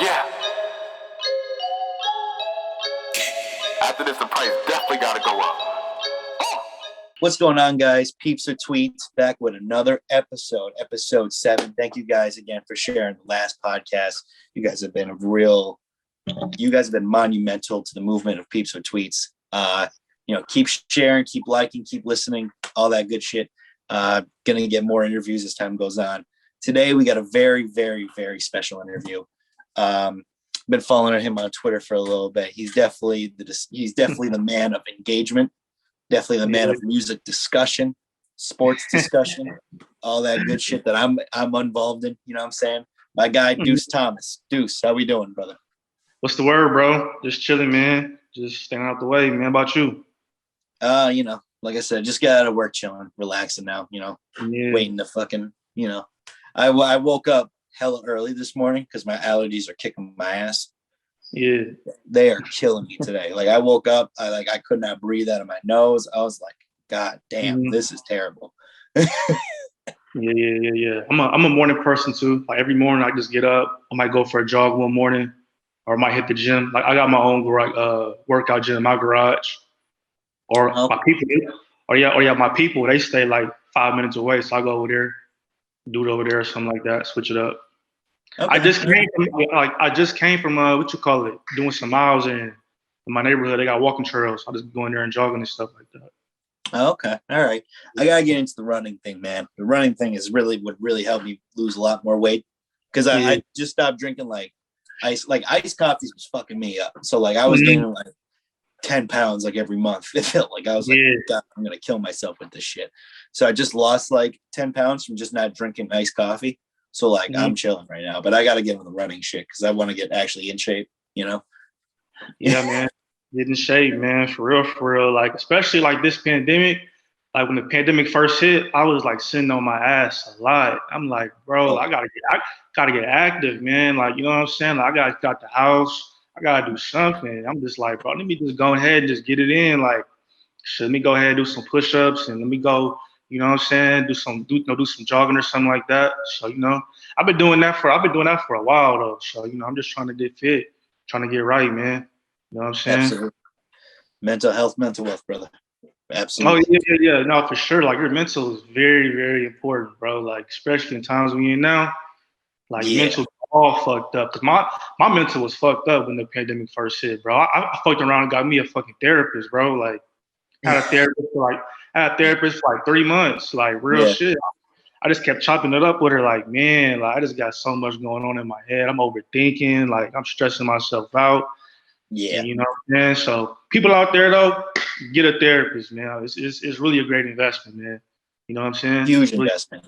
Yeah. After this, the price definitely got to go up. What's going on, guys? Peeps or Tweets back with another episode 7. Thank you guys again for sharing the last podcast. You guys have been monumental to the movement of Peeps or Tweets. Keep sharing, keep liking, keep listening, all that good shit. Gonna get more interviews as time goes on. Today we got a very, very, very special interview. Been following him on Twitter for a little bit. He's definitely the man of engagement. Definitely the man of music discussion, sports discussion, all that good shit that I'm involved in. You know what I'm saying? My guy, Deuce Thomas. Deuce, how we doing, brother? What's the word, bro? Just chilling, man. Just staying out the way, man. How about you? Like I said, just got out of work, chilling, relaxing now, waiting to fucking, I woke up hella early this morning because my allergies are kicking my ass. Yeah, they are killing me today. Like I woke up, I could not breathe out of my nose. I was like, God damn, this is terrible. Yeah. I'm a morning person too. Like every morning, I just get up. I might go for a jog one morning, or I might hit the gym. Like I got my own workout gym in my garage, or my people. They stay like 5 minutes away, so I go over there, do it over there, or something like that. Switch it up. Okay. I just came from doing some miles in my neighborhood. They got walking trails. I just go in there and jogging and stuff like that. Okay, all right. I gotta get into the running thing, man. The running thing would really help me lose a lot more weight because I just stopped drinking like iced coffees was fucking me up. So like I was gaining like 10 pounds like every month. It felt like I was like, God, I'm gonna kill myself with this shit. So I just lost like 10 pounds from just not drinking iced coffee. So like I'm chilling right now, but I got to get on the running shit because I want to get actually in shape, Yeah, man, get in shape, man, for real. Like especially like this pandemic, like when the pandemic first hit, I was like sitting on my ass a lot. I'm like, bro, I gotta get active, man. Like you know what I'm saying? Like, I gotta get out the house. I gotta do something. I'm just like, bro, let me just go ahead and just get it in. Like, let me go ahead and do some push-ups and let me go. You know what I'm saying? Do some jogging or something like that. So, I've been doing that for a while though. So, I'm just trying to get fit, trying to get right, man. You know what I'm saying? Absolutely. Mental wealth, brother. Absolutely. Oh yeah. No, for sure. Like your mental is very, very important, bro. Like, especially in times we in now, like mental all fucked up. Cause my mental was fucked up when the pandemic first hit, bro. I fucked around and got me a fucking therapist, bro. Like had a therapist for like 3 months, like real shit. I just kept chopping it up with her, like, man, like I just got so much going on in my head. I'm overthinking, like I'm stressing myself out. Yeah. And, you know what I'm saying? So people out there though, get a therapist, man. It's really a great investment, man. You know what I'm saying? Huge investment.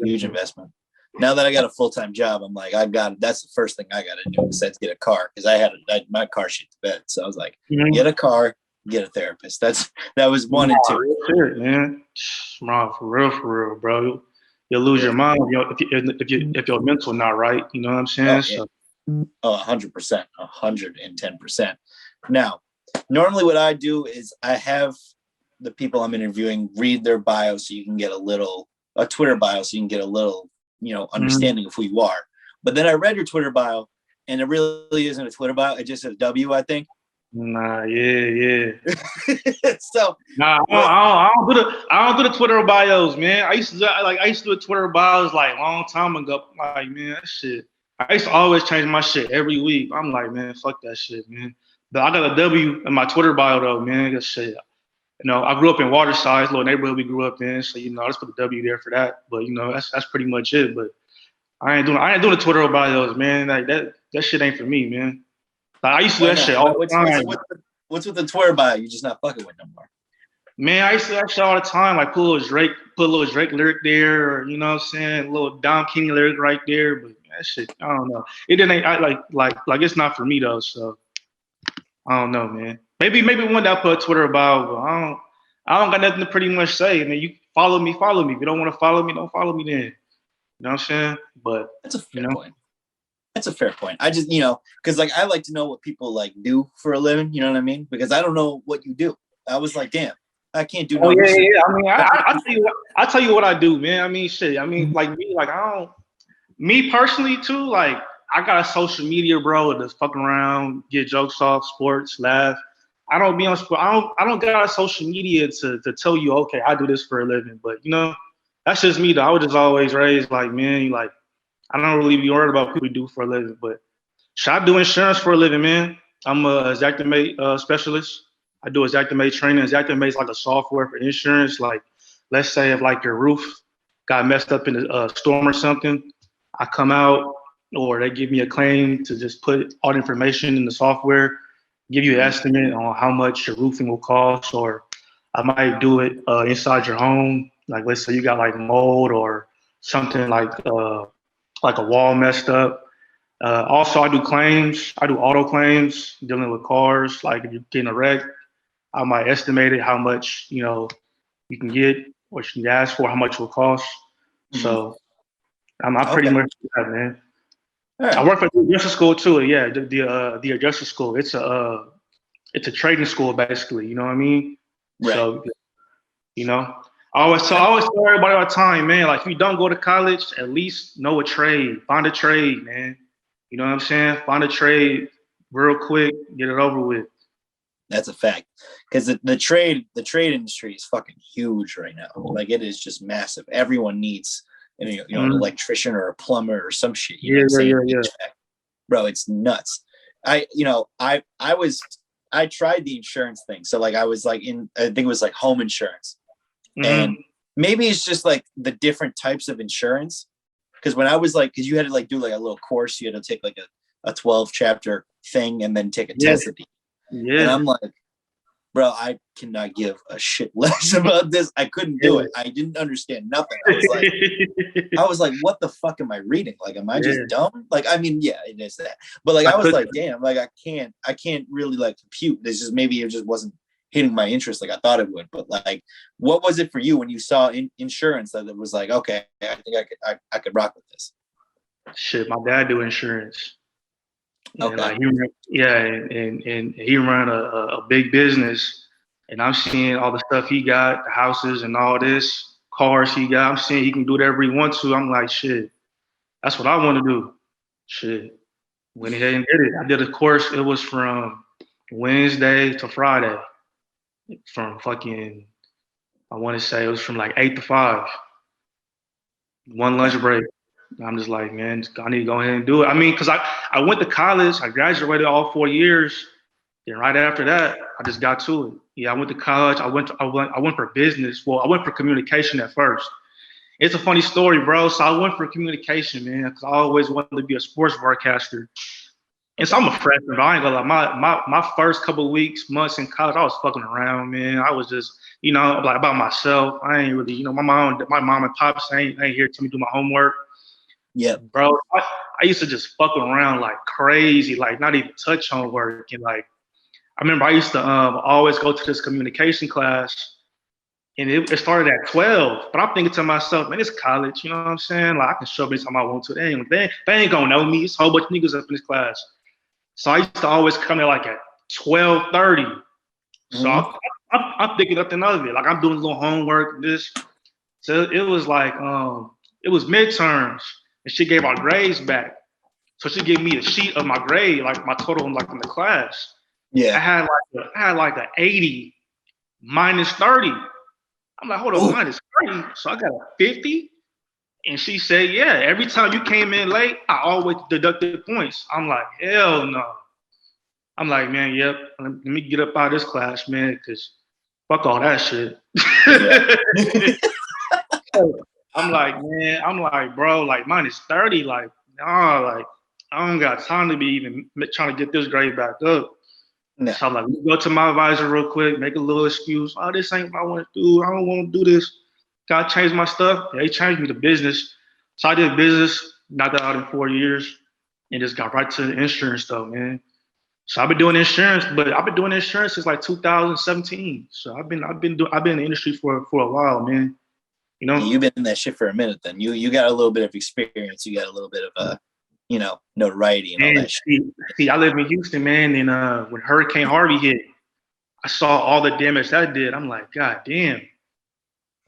Now that I got a full-time job, I'm like, that's the first thing I got to do besides get a car. Cause I had my car shit to bed. So I was like, get a car, get a therapist. That was 1 and 2. Shit, man. For real, bro. You'll lose your mind if your mental not right. You know what I'm saying? 100%, 110%. Now, normally what I do is I have the people I'm interviewing read their bio so you can get a Twitter bio so you can get a little, understanding of who you are. But then I read your Twitter bio and it really isn't a Twitter bio. It just says W, I think. Nah, yeah. So I don't do the Twitter bios, man. I used to do Twitter bios like a long time ago. Like, man, that shit. I used to always change my shit every week. I'm like, man, fuck that shit, man. But I got a W in my Twitter bio though, man. That shit. I grew up in Waterside, little neighborhood we grew up in. So I just put the W there for that. But that's pretty much it. But I ain't doing the Twitter bios, man. Like that shit ain't for me, man. Like, I used to do that shit all the time. What's with the Twitter bio? You just not fucking with no more. Man, I used to do that shit all the time. Like put a little Drake lyric there, or you know what I'm saying, a little Dom Kenny lyric right there. But that shit, I don't know. It didn't. Like it's not for me though. So I don't know, man. Maybe one day I'll put a Twitter bio, but I don't got nothing to pretty much say. I mean, you follow me. If you don't want to follow me, don't follow me then. You know what I'm saying? But that's a fair point. That's a fair point. I just, because like I like to know what people like do for a living. You know what I mean? Because I don't know what you do. I was like, damn, I can't do. Oh yeah. I mean, I tell you what I do, man. I mean, shit. I mean, like me, like me personally too. Like I got a social media, bro, to fuck around, get jokes off, sports, laugh. I don't be on sport. I don't got a social media to tell you, okay, I do this for a living. But that's just me though. I was just always raised like, man, like I don't really be worried about what people do for a living. But should I do insurance for a living, man? I'm a Xactimate specialist. I do Xactimate training. Xactimate is like a software for insurance. Like, let's say if like your roof got messed up in a storm or something, I come out or they give me a claim to just put all the information in the software, give you an estimate on how much your roofing will cost, or I might do it inside your home. Like, let's say you got like mold or something like a wall messed up. Also, I do claims. I do auto claims dealing with cars. Like if you're getting a wreck, I might estimate it how much you can get, what you can ask for, how much it will cost. So I'm pretty much that, man. Right. I work for the adjuster school too. Yeah, the adjuster school. It's a trading school basically. You know what I mean? Right. So I always tell everybody all the time, man. Like if you don't go to college, at least know a trade. Find a trade, man. You know what I'm saying? Find a trade real quick, get it over with. That's a fact. Because the trade industry is fucking huge right now. Like it is just massive. Everyone needs an electrician or a plumber or some shit. Yeah. Bro, it's nuts. I tried the insurance thing. So like I was like I think it was like home insurance. And maybe it's just like the different types of insurance. Because when I was like, because you had to like do like a little course, you had to take like a 12 chapter thing and then take a test at the end. Yeah. And I'm like, bro, I cannot give a shit less about this. I couldn't do it. I didn't understand nothing. I was like, what the fuck am I reading? Like, am I just dumb? Like, I mean, yeah, it is that. But like, I was like, damn, like I can't really like compute. This is maybe it just wasn't hitting my interest like I thought it would. But like, what was it for you when you saw insurance that it was like, okay, I think I could rock with this? Shit, my dad do insurance. Okay. And like and he run a big business, and I'm seeing all the stuff he got, the houses and all this, cars he got. I'm seeing he can do whatever he wants to. I'm like, shit, that's what I want to do. Shit, went ahead and did it. I did a course. It was from Wednesday to Friday, from fucking, I want to say it was from like 8 to 5, one lunch break. I'm just like, man, I need to go ahead and do it. I mean, because I went to college, I graduated all 4 years, and right after that, I just got to it. Yeah, I went to college. I went for business. Well, I went for communication at first. It's a funny story, bro. So I went for communication, man, because I always wanted to be a sports broadcaster. And so I'm a freshman, but I ain't gonna lie. My first couple of weeks, months in college, I was fucking around, man. I was just, like about myself. I ain't really, my mom and pops ain't here to me do my homework. Yeah, bro. I used to just fuck around like crazy, like not even touch homework. And like, I remember I used to always go to this communication class, and it started at 12. But I'm thinking to myself, man, it's college. You know what I'm saying? Like I can show up anytime I want to. They ain't gonna know me. It's a whole bunch of niggas up in this class. So I used to always come there like at 12:30. So I'm thinking nothing of it. Like I'm doing a little homework. So it was like it was midterms. And she gave our grades back. So she gave me a sheet of my grade, like my total like in the class. Yeah. I had like an 80 minus 30. I'm like, hold on, minus 30. So I got a 50. And she said, yeah, every time you came in late, I always deducted points. I'm like, hell no. I'm like, man, yep, let me get up out of this class, man, because fuck all that shit. I'm like, bro, like minus 30, like, nah, like, I don't got time to be even trying to get this grade back up. No. So I'm like, let me go to my advisor real quick, make a little excuse. Oh, this ain't what I want to do. I don't want to do this. Gotta change my stuff. They changed me to business. So I did business, knocked that out in 4 years, and just got right to the insurance stuff, man. So I've been doing insurance, but I've been doing insurance since like 2017. So I've been in the industry for a while, man. You've been in that shit for a minute then. You got a little bit of experience. You got a little bit of notoriety and all that shit. See, I live in Houston, man, and when Hurricane Harvey hit, I saw all the damage that did. I'm like, God damn.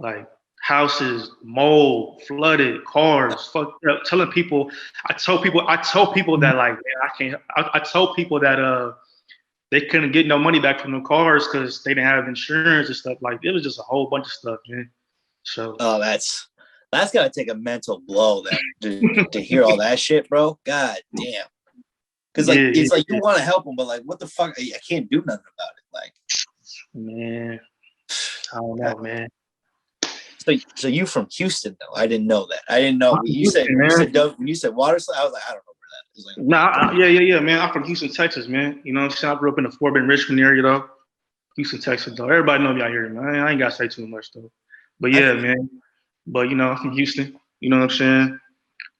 Like, houses, mold, flooded, cars, fucked up. Telling people, I told people that like, man, I can't. I told people that they couldn't get no money back from the cars because they didn't have insurance and stuff. Like it was just a whole bunch of stuff, man. So that's gotta take a mental blow then to hear all that shit, bro. God damn. Because like it's like you want to help them, but like what the fuck? I can't do nothing about it. Like, man, I don't know, man. So you from Houston though? I didn't know that. I didn't know when you said water slide. I was like, I don't know where that is. Like, yeah, man. I'm from Houston, Texas, man. You know what I'm saying? I grew up in the Fort Bend, Richmond area though. Houston, Texas though. Everybody know me out here, man. I ain't gotta say too much though. But yeah, man. But you know, I'm from Houston. You know what I'm saying?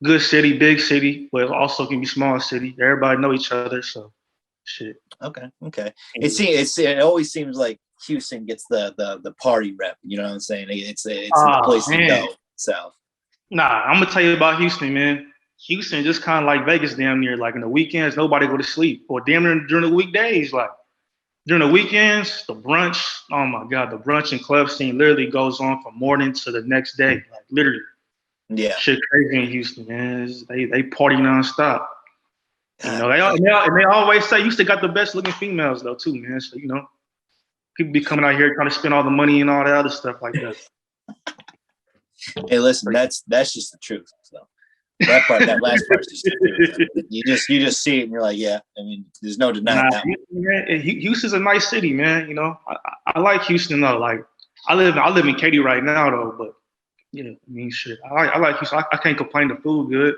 Good city, big city, but it also can be small city. Everybody know each other, so shit. Okay. It always seems like Houston gets the party rep. You know what I'm saying? It's the place to go. South. Nah, I'm gonna tell you about Houston, man. Houston just kind of like Vegas, damn near. Like in the weekends, nobody go to sleep, or damn near during the weekdays. Like during the weekends, the brunch. Oh my god, the brunch and club scene literally goes on from morning to the next day. Like literally. Yeah, shit crazy in Houston, man. They party nonstop. You know, they always say Houston got the best looking females though too, man. So you know, people be coming out here trying to spend all the money and all that other stuff like that. Hey, listen, that's just the truth. So that last part is just the truth. You just see it and you're like, yeah. I mean, there's no denying that. Man, Houston's a nice city, man. You know, I like Houston though. Like I live in Katy right now though, but. Yeah, I mean, shit. I like Houston. I can't complain. The food good.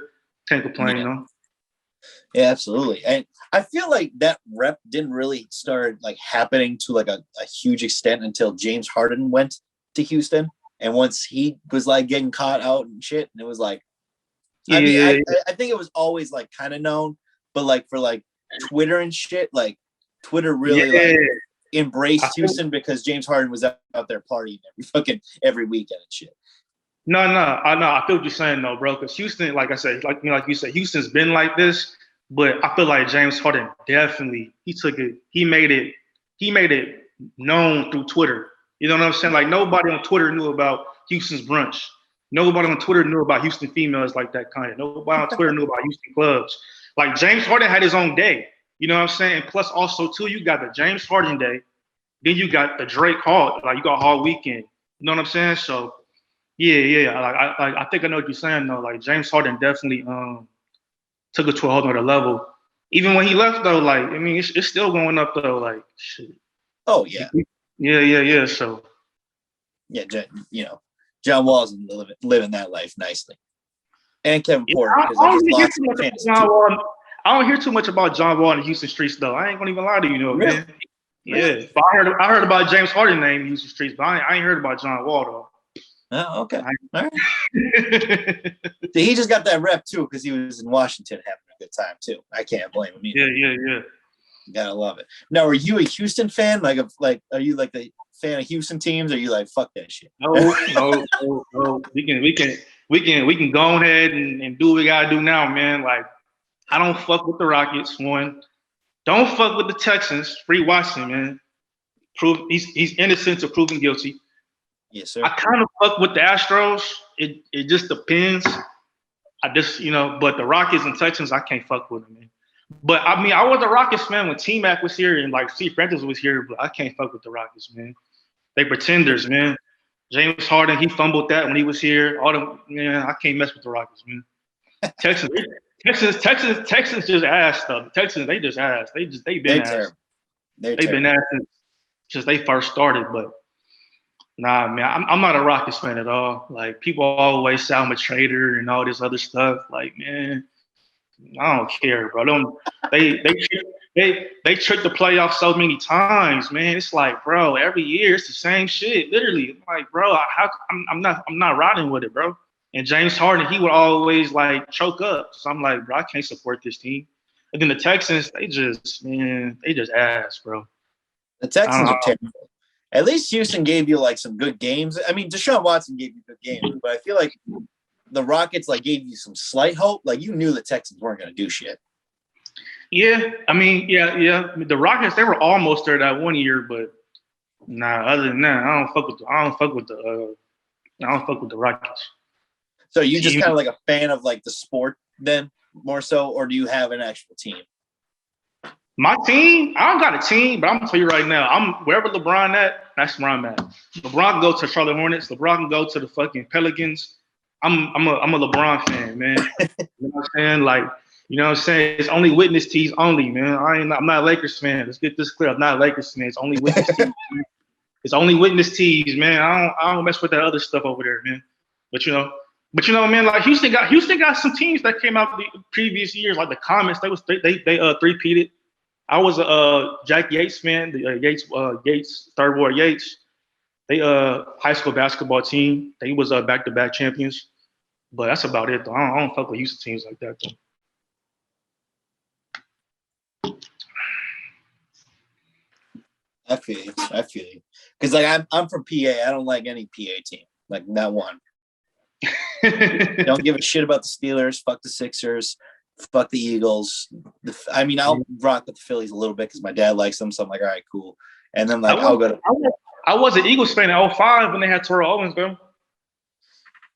Can't complain, you know. Yeah, absolutely. And I feel like that rep didn't really start like happening to like a huge extent until James Harden went to Houston. And once he was like getting caught out and shit, and it was like, I think it was always like kind of known, but like for like Twitter and shit, like Twitter really like embraced Houston because James Harden was out there partying every weekend and shit. No, I feel what you're saying though, bro. Because Houston, like I said, like you said, Houston's been like this, but I feel like James Harden definitely he made it known through Twitter. You know what I'm saying? Like nobody on Twitter knew about Houston's brunch. Nobody on Twitter knew about Houston females like that kind of. Nobody on Twitter knew about Houston clubs. Like James Harden had his own day. You know what I'm saying? Plus also too, you got the James Harden day, then you got the Drake Hall. Like you got Hall weekend. You know what I'm saying? So. Yeah. I think I know what you're saying though. Like James Harden definitely took it to a whole nother level. Even when he left though, like I mean, it's still going up though. Like shit. Oh yeah. Yeah. So yeah, you know, John Wall's living that life nicely, and Kevin Porter. I don't hear too much about John Wall in the Houston streets though. I ain't gonna even lie to you, really? Man. Really? Yeah, but I heard about James Harden name in Houston streets, but I ain't heard about John Wall though. Oh, okay. All right. He just got that rep too because he was in Washington having a good time too. I can't blame him either. Yeah. You gotta love it. Now, are you a Houston fan? Are you like a fan of Houston teams? Or are you like fuck that shit? No. We can go ahead and do what we gotta do now, man. Like I don't fuck with the Rockets. One, don't fuck with the Texans. Free Watson, man. He's innocent of proven guilty. Yes, sir. I kind of fuck with the Astros. It just depends. But the Rockets and Texans, I can't fuck with them, man. But I mean, I was a Rockets fan when T-Mac was here and like Steve Francis was here, but I can't fuck with the Rockets, man. They pretenders, man. James Harden, he fumbled that when he was here. I can't mess with the Rockets, man. Texans just ass stuff. Texans, they just ass. They've been ass. They've been ass since they first started, but. Nah, man, I'm not a Rockets fan at all. Like, people always say I'm a traitor and all this other stuff. Like, man, I don't care, bro. They trick the playoffs so many times, man. It's like, bro, every year it's the same shit. Literally, like, bro, I'm not riding with it, bro. And James Harden, he would always like choke up. So I'm like, bro, I can't support this team. And then the Texans, they just ass, bro. The Texans are terrible. At least Houston gave you like some good games. I mean, Deshaun Watson gave you good games, but I feel like the Rockets like gave you some slight hope. Like you knew the Texans weren't going to do shit. Yeah, I mean, yeah. The Rockets, they were almost there that one year, but nah. Other than that, I don't fuck with I don't fuck with the Rockets. So you just kind of like a fan of like the sport then more so, or do you have an actual team? My team, I don't got a team, but I'm gonna tell you right now, I'm wherever LeBron at, that's where I'm at. LeBron can go to Charlotte Hornets. LeBron can go to the fucking Pelicans. I'm a LeBron fan, man. You know what I'm saying? Like, you know what I'm saying? It's only witness tees only, man. I'm not a Lakers fan. Let's get this clear. I'm not a Lakers fan. It's only witness tees. It's only witness tees, man. I don't mess with that other stuff over there, man. But you know, man, like Houston got some teams that came out the previous years, like the Comets. They three-peated. I was a Jack Yates fan, the Yates, Third Ward Yates. They high school basketball team. They was back-to-back champions. But that's about it, though. I don't fuck with Houston teams like that, though. I feel you. Because like I'm from PA. I don't like any PA team. Like not one. Don't give a shit about the Steelers. Fuck the Sixers. Fuck the Eagles. I'll rock with the Phillies a little bit because my dad likes them. So I'm like, all right, cool. And then like I was an Eagles fan in 2005 when they had Terrell Owens, bro.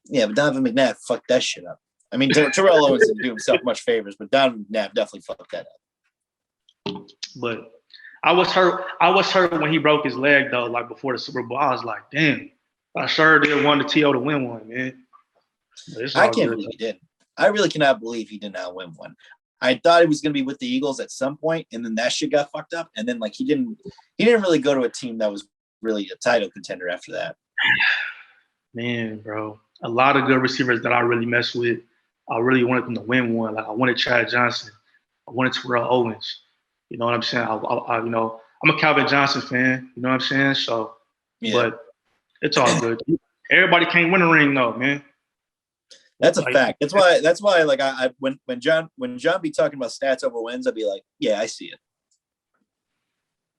Yeah, but Donovan McNabb fucked that shit up. I mean, Terrell Owens didn't do himself much favors, but Donovan McNabb definitely fucked that up. But I was hurt when he broke his leg though. Like before the Super Bowl, I was like, damn. I sure did want the TO to win one, man. I can't believe he didn't. I really cannot believe he did not win one. I thought he was going to be with the Eagles at some point, and then that shit got fucked up. And then like he didn't really go to a team that was really a title contender after that. Man, bro, a lot of good receivers that I really mess with. I really wanted them to win one. Like I wanted Chad Johnson. I wanted Terrell Owens. You know what I'm saying? I'm a Calvin Johnson fan. You know what I'm saying? So, yeah. But it's all good. Everybody can't win a ring though, man. That's a fact. That's why like I when John be talking about stats over wins, I'd be like, yeah, I see it.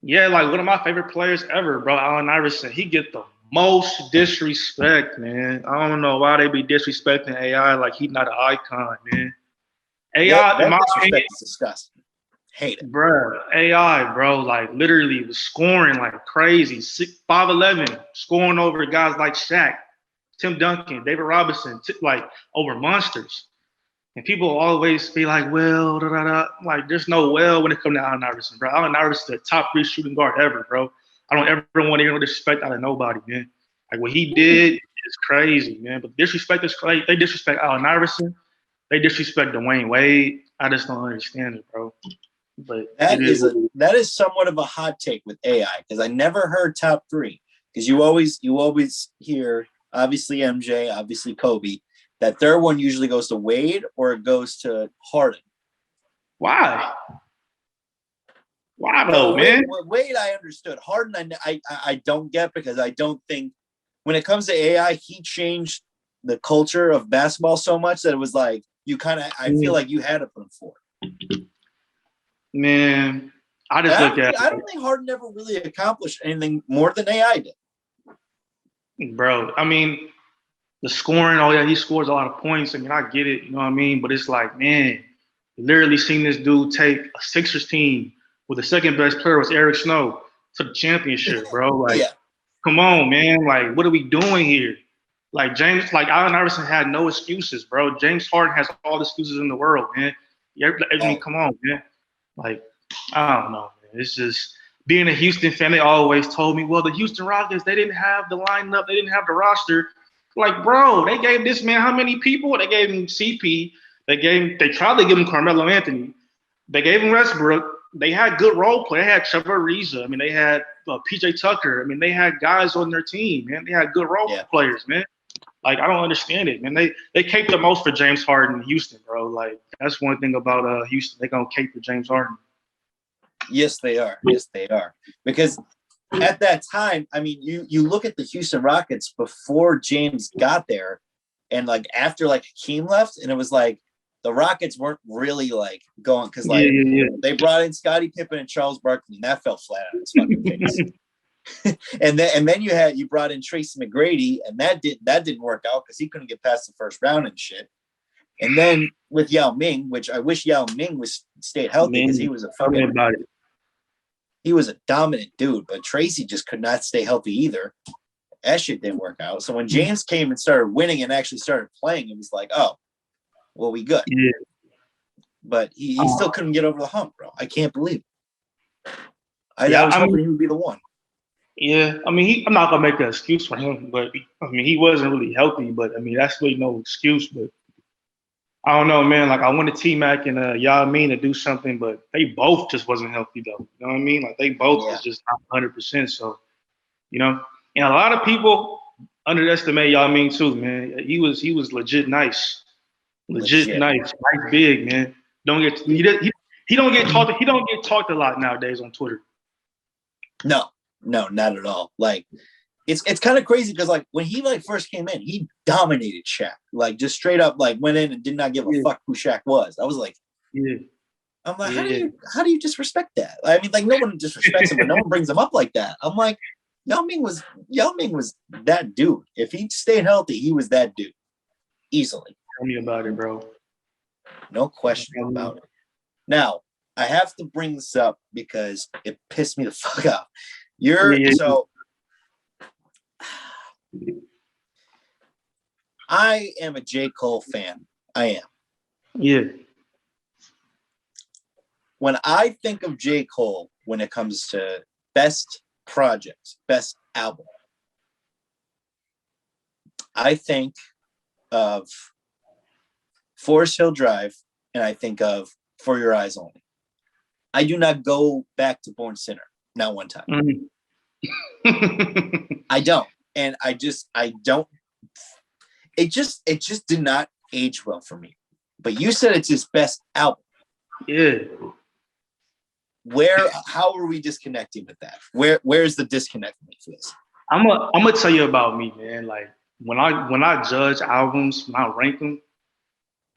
Yeah, like one of my favorite players ever, bro, Allen Iverson. He get the most disrespect, man. I don't know why they be disrespecting AI like he's not an icon, man. AI, in my opinion, is disgusting. Hate it, bro. AI, bro, like literally was scoring like crazy. 5'11", scoring over guys like Shaq, Tim Duncan, David Robinson, like over monsters. And people always be like, well, da, da, da. Like, there's no well when it comes to Allen Iverson, bro. Allen Iverson is the top 3 shooting guard ever, bro. I don't ever want to hear no disrespect out of nobody, man. Like, what he did is crazy, man. But disrespect is crazy. They disrespect Allen Iverson. They disrespect Dwayne Wade. I just don't understand it, bro. But that is somewhat of a hot take with AI because I never heard top 3 because you always hear obviously MJ, obviously Kobe. That third one usually goes to Wade or it goes to Harden. Why? Why though, man? Wade, I understood. Harden, I don't get because I don't think when it comes to AI, he changed the culture of basketball so much that it was like I feel like you had to put him forward. Man, I don't think Harden ever really accomplished anything more than AI did. Bro, I mean, the scoring, he scores a lot of points. I mean, I get it, you know what I mean? But it's like, man, literally seen this dude take a Sixers team where the second best player was Eric Snow to the championship, bro. Like, Come on, man. Like, what are we doing here? Like, Allen Iverson had no excuses, bro. James Harden has all the excuses in the world, man. Come on, man. Like, I don't know, man. It's just being a Houston fan, they always told me, well, the Houston Rockets, they didn't have the lineup, they didn't have the roster. Like, bro, they gave this man how many people? They gave him CP. They tried to give him Carmelo Anthony. They gave him Westbrook. They had good role play. They had Trevor Ariza. I mean, they had PJ Tucker. I mean, they had guys on their team, man. They had good role players, man. Like, I don't understand it, man. They cape the most for James Harden in Houston, bro. Like, that's one thing about Houston. They're going to cape for James Harden. Yes, they are. Yes, they are. Because at that time, I mean, you look at the Houston Rockets before James got there and, like, after, like, Hakeem left, and it was like the Rockets weren't really, like, going because, like, they brought in Scottie Pippen and Charles Barkley, and that fell flat on his fucking face. and then you brought in Tracy McGrady, and that didn't work out because he couldn't get past the first round and shit. And then with Yao Ming, which I wish Yao Ming stayed healthy because he was he was a dominant dude, but Tracy just could not stay healthy either. That shit didn't work out. So when James came and started winning and actually started playing, it was like, oh, well, we good. Yeah. But he still couldn't get over the hump, bro. I can't believe it. I was hoping he would be the one. Yeah, I mean, I'm not gonna make an excuse for him, but I mean, he wasn't really healthy. But I mean, that's really no excuse. But I don't know, man. Like I wanted T-Mac and Yao Ming to do something, but they both just wasn't healthy though. You know what I mean? Like they both was just not 100%. So, you know, and a lot of people underestimate Yao Ming too, man. He was legit nice, legit nice big, man. He don't get talked a lot nowadays on Twitter. No, not at all. Like it's kind of crazy because like when he like first came in, he dominated Shaq. Like just straight up like went in and did not give a fuck who Shaq was. I was like, I'm like, how do you disrespect that? I mean, like no one disrespects him, but no one brings him up like that. I'm like, Yao Ming was that dude. If he stayed healthy, he was that dude. Easily. Tell me about it, bro. No question about it. Now, I have to bring this up because it pissed me the fuck off. I am a J. Cole fan. I am. Yeah. When I think of J. Cole, when it comes to best projects, best album, I think of Forest Hill Drive and I think of For Your Eyes Only. I do not go back to Born Sinner, not one time. I don't. And I don't. It just did not age well for me. But you said it's his best album. Yeah. How are we disconnecting with that? Where's the disconnect for this? I'm gonna tell you about me, man. Like when I judge albums, when I rank them,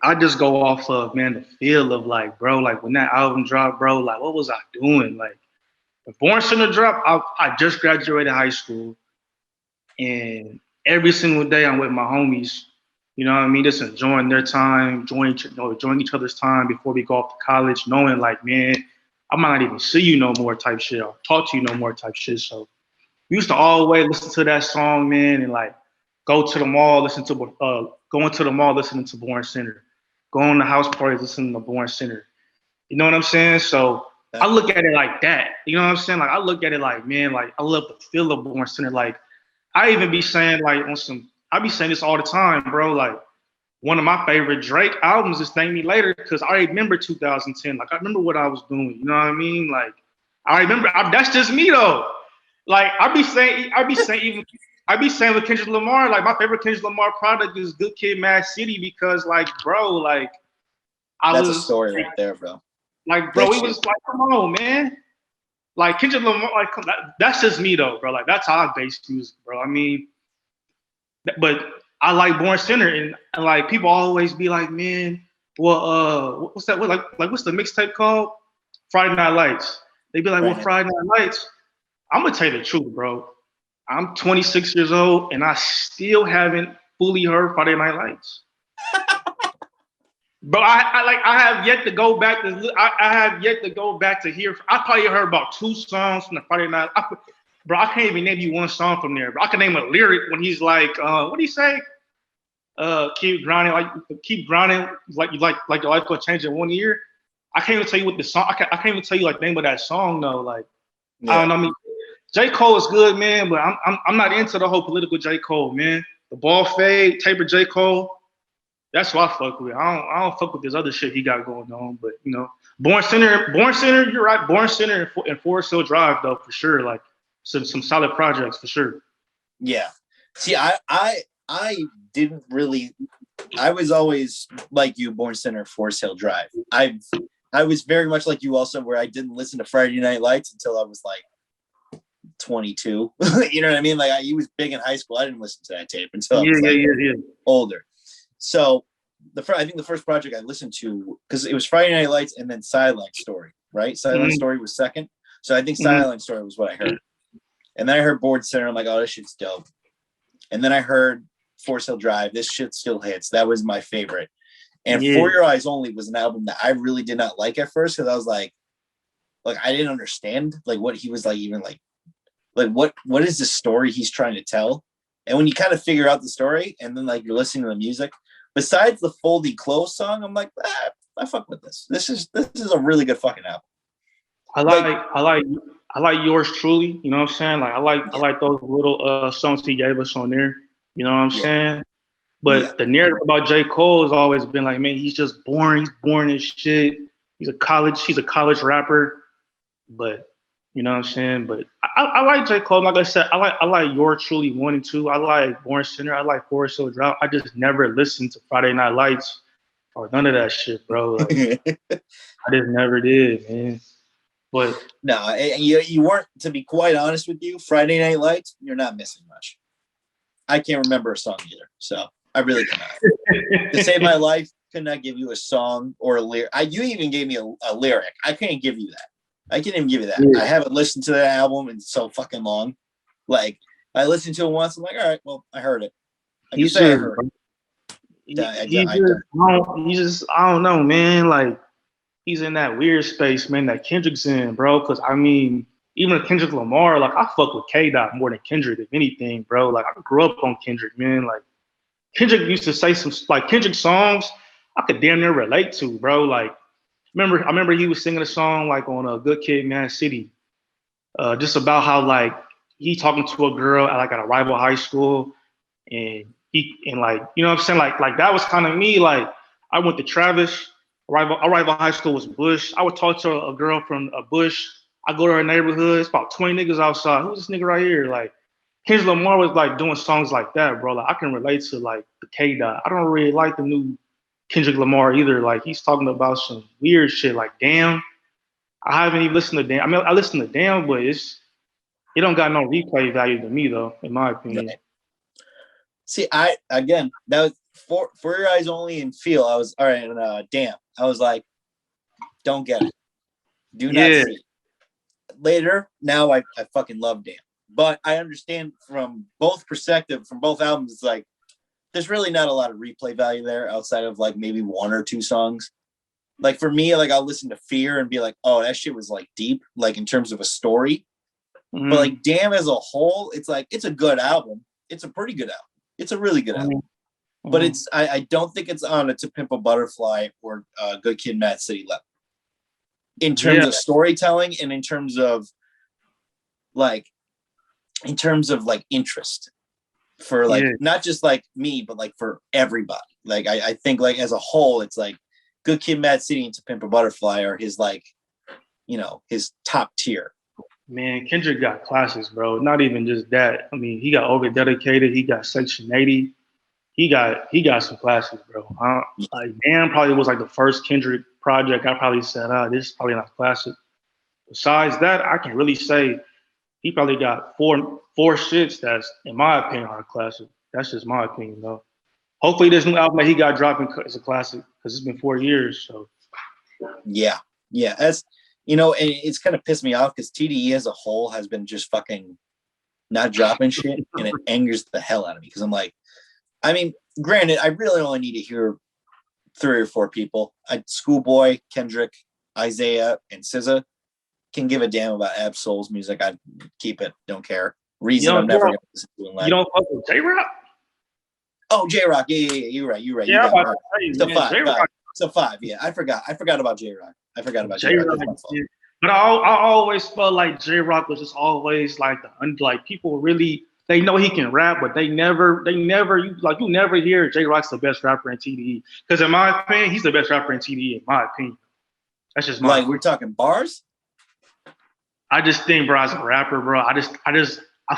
I just go off of, man, the feel of like, bro, like when that album dropped, bro, like what was I doing? Like when Born Sinner dropped, I just graduated high school, and every single day I'm with my homies, you know what I mean, just enjoying their time, enjoying each other's time before we go off to college, knowing like, man, I might not even see you no more type shit or talk to you no more type shit. So we used to always listen to that song, man, and like go to the mall, going to the mall, listening to Born Sinner, going to house parties, listening to Born Sinner. You know what I'm saying? So I look at it like that. You know what I'm saying? Like I look at it like, man, like I love the feel of Born Sinner. Like I even be saying like I be saying this all the time, bro. Like one of my favorite Drake albums is Thank Me Later because I remember 2010. Like I remember what I was doing. You know what I mean? Like I remember. That's just me though. Like I be saying with Kendrick Lamar. Like my favorite Kendrick Lamar product is Good Kid, Mad City because like, bro, like that's a story right there, bro. Like, bro, it was like, come on, man. Like Kendrick Lamar, like that's just me though, bro. Like that's how I base music, bro. I mean, but I like Born Sinner, and like people always be like, man, well, what's that? What's the mixtape called? Friday Night Lights. They be like, well, Friday Night Lights. I'm gonna tell you the truth, bro. I'm 26 years old, and I still haven't fully heard Friday Night Lights. But I have yet to go back to. I have yet to go back to hear. I probably heard about 2 songs from the Friday Night. Bro, I can't even name you one song from there. But I can name a lyric when he's like, what do you say? Keep grinding, like your life gonna change in 1 year. I can't even tell you what the song. I can't even tell you like the name of that song though. Like I don't know. I mean, J. Cole is good, man, but I'm not into the whole political J. Cole, man. The ball fade, taper J. Cole. That's what I fuck with. I don't fuck with this other shit he got going on. But you know, Born Sinner, you're right. Born Sinner and Forest Hill Drive though, for sure. Like some solid projects for sure. Yeah. See, I didn't really. I was always like you, Born Sinner, Forest Hill Drive. I was very much like you also, where I didn't listen to Friday Night Lights until I was like 22. You know what I mean? Like he was big in high school. I didn't listen to that tape until I was older. So I think the first project I listened to, because it was Friday Night Lights and then Sideline Story, right? Sideline Story was second. So I think Sideline Story was what I heard. And then I heard Born Sinner. I'm like, oh, this shit's dope. And then I heard Forest Hill Drive. This shit still hits. That was my favorite. And For Your Eyes Only was an album that I really did not like at first because I was like I didn't understand like what he was like, even like what is the story he's trying to tell? And when you kind of figure out the story and then like you're listening to the music, besides the Foldy Clothes song, I'm like, I fuck with this. This is a really good fucking album. I like yours truly. You know what I'm saying? Like I like those little songs he gave us on there. You know what I'm saying? But the narrative about J. Cole has always been like, man, he's just boring. He's boring as shit. He's a college rapper. But you know what I'm saying? But I like J. Cole. Like I said, I like Your Truly 1 and 2. I like Born Sinner. I like Forest Hill Drive. I just never listened to Friday Night Lights or none of that shit, bro. Like, I just never did, man. But no, you weren't, to be quite honest with you, Friday Night Lights, you're not missing much. I can't remember a song either, so I really cannot. To save my life, could not give you a song or a lyric. You even gave me a lyric. I couldn't give you that. I can't even give you that. Yeah. I haven't listened to that album in so fucking long. Like, I listened to it once. I'm like, all right, well, I heard it. I can say I heard it. I don't know, man. Like, he's in that weird space, man, that Kendrick's in, bro. Because, I mean, even Kendrick Lamar, like, I fuck with K-Dot more than Kendrick, if anything, bro. Like, I grew up on Kendrick, man. Like, Kendrick used to say some, like, Kendrick songs I could damn near relate to, bro. Like, I remember he was singing a song, like, on a Good Kid, Mad City, just about how, like, he talking to a girl at, like, at a rival high school, and like, you know what I'm saying? Like that was kind of me. Like, I went to Travis, our rival high school was Bush. I would talk to a girl from a Bush. I go to her neighborhood. It's about 20 niggas outside. Who's this nigga right here? Like, Kendrick Lamar was like doing songs like that, bro. Like, I can relate to like the K-Dot. I don't really like the new Kendrick Lamar either. Like, he's talking about some weird shit. Like, Damn. I haven't even listened to Damn. I mean, I listened to Damn, but it don't got no replay value to me though, in my opinion. Right. See, that was for your eyes only and feel. I was all right, and Damn. I was like, don't get it. Do not see it. Later, now I fucking love Damn. But I understand from both perspectives, from both albums, it's like there's really not a lot of replay value there outside of like maybe one or two songs. Like for me, like I'll listen to Fear and be like, oh, that shit was like deep, like in terms of a story. Mm-hmm. But like Damn as a whole, it's like it's a good album. It's a pretty good album. It's a really good album. Mm-hmm. But I don't think it's on a To Pimp a Butterfly or Good Kid, Mad City level. In terms of storytelling and in terms of interest for like not just like me, but like for everybody. Like I think like as a whole, it's like Good Kid, Mad City and To Pimp a Butterfly are his like, you know, his top tier. Man, Kendrick got classics, bro. Not even just that. I mean, he got Over Dedicated. He got Section 80. He got some classics, bro. Like Damn probably was like the first Kendrick project I probably said, this is probably not classic. Besides that, I can really say he probably got four shits that's, in my opinion, are a classic. That's just my opinion, though. Hopefully, this new album that he got dropping is a classic because it's been 4 years. So, yeah, that's, you know, and it's kind of pissed me off because TDE as a whole has been just fucking not dropping shit, and it angers the hell out of me because I'm like, I mean, granted, I really only need to hear 3 or 4 people. Schoolboy, Kendrick, Isaiah, and SZA can give a damn about Ab-Soul's music. I'd keep it. Don't care. Reason I'm never going to listen to in life. You don't fuck with J-Rock? Oh, J-Rock. Yeah. You're right. Yeah, So 5. So 5. Yeah, I forgot about J-Rock. J-Rock. But I always felt like J-Rock was just always like people really. They know he can rap, but you never hear J-Rock's the best rapper in TDE. Because in my opinion, he's the best rapper in TDE, in my opinion. That's just my opinion. We're talking bars? I just think, bro, as a rapper, bro, I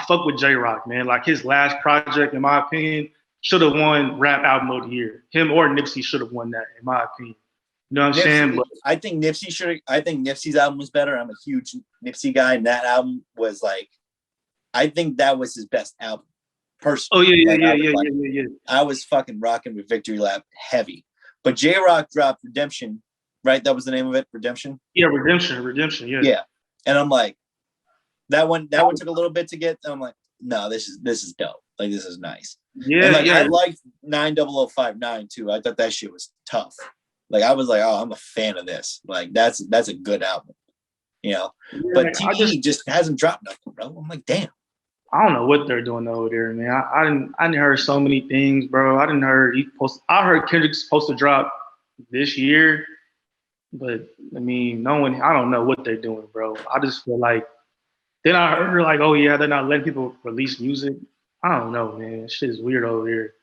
fuck with J-Rock, man. Like his last project, in my opinion, should have won Rap Album of the Year. Him or Nipsey should have won that, in my opinion. You know what I'm saying? But I think Nipsey's album was better. I'm a huge Nipsey guy, and that album was like, I think that was his best album, personally. Oh, yeah. I was fucking rocking with Victory Lap heavy. But J-Rock dropped Redemption, right? That was the name of it, Redemption? Yeah, Redemption, yeah. Yeah. And I'm like, that one took a little bit to get. And I'm like, no, this is dope. Like, this is nice. Yeah, and I liked 90059 too. I thought that shit was tough. Like, I was like, oh, I'm a fan of this. Like, that's a good album. You know? Yeah, but TDE just hasn't dropped nothing, bro. I'm like, damn. I don't know what they're doing over there, man. I didn't heard so many things, bro. I heard Kendrick's supposed to drop this year, but I mean, no one. I don't know what they're doing, bro. I just feel like then I heard like, oh yeah, they're not letting people release music. I don't know, man. Shit is weird over here.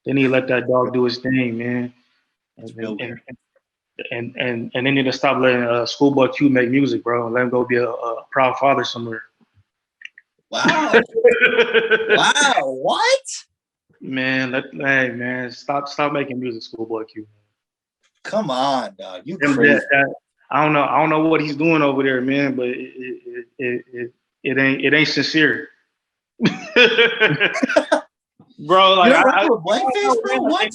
They need to let that dog do his thing, man. It's And real and weird. and they need to stop letting Schoolboy Q make music, bro, and let him go be a proud father somewhere. Wow. Wow. What? Man, hey man, stop making music, Schoolboy Q. Come on, dog. You Him, crazy. I don't know what he's doing over there, man, but it ain't sincere. Bro, like You're not with blackface, bro? What?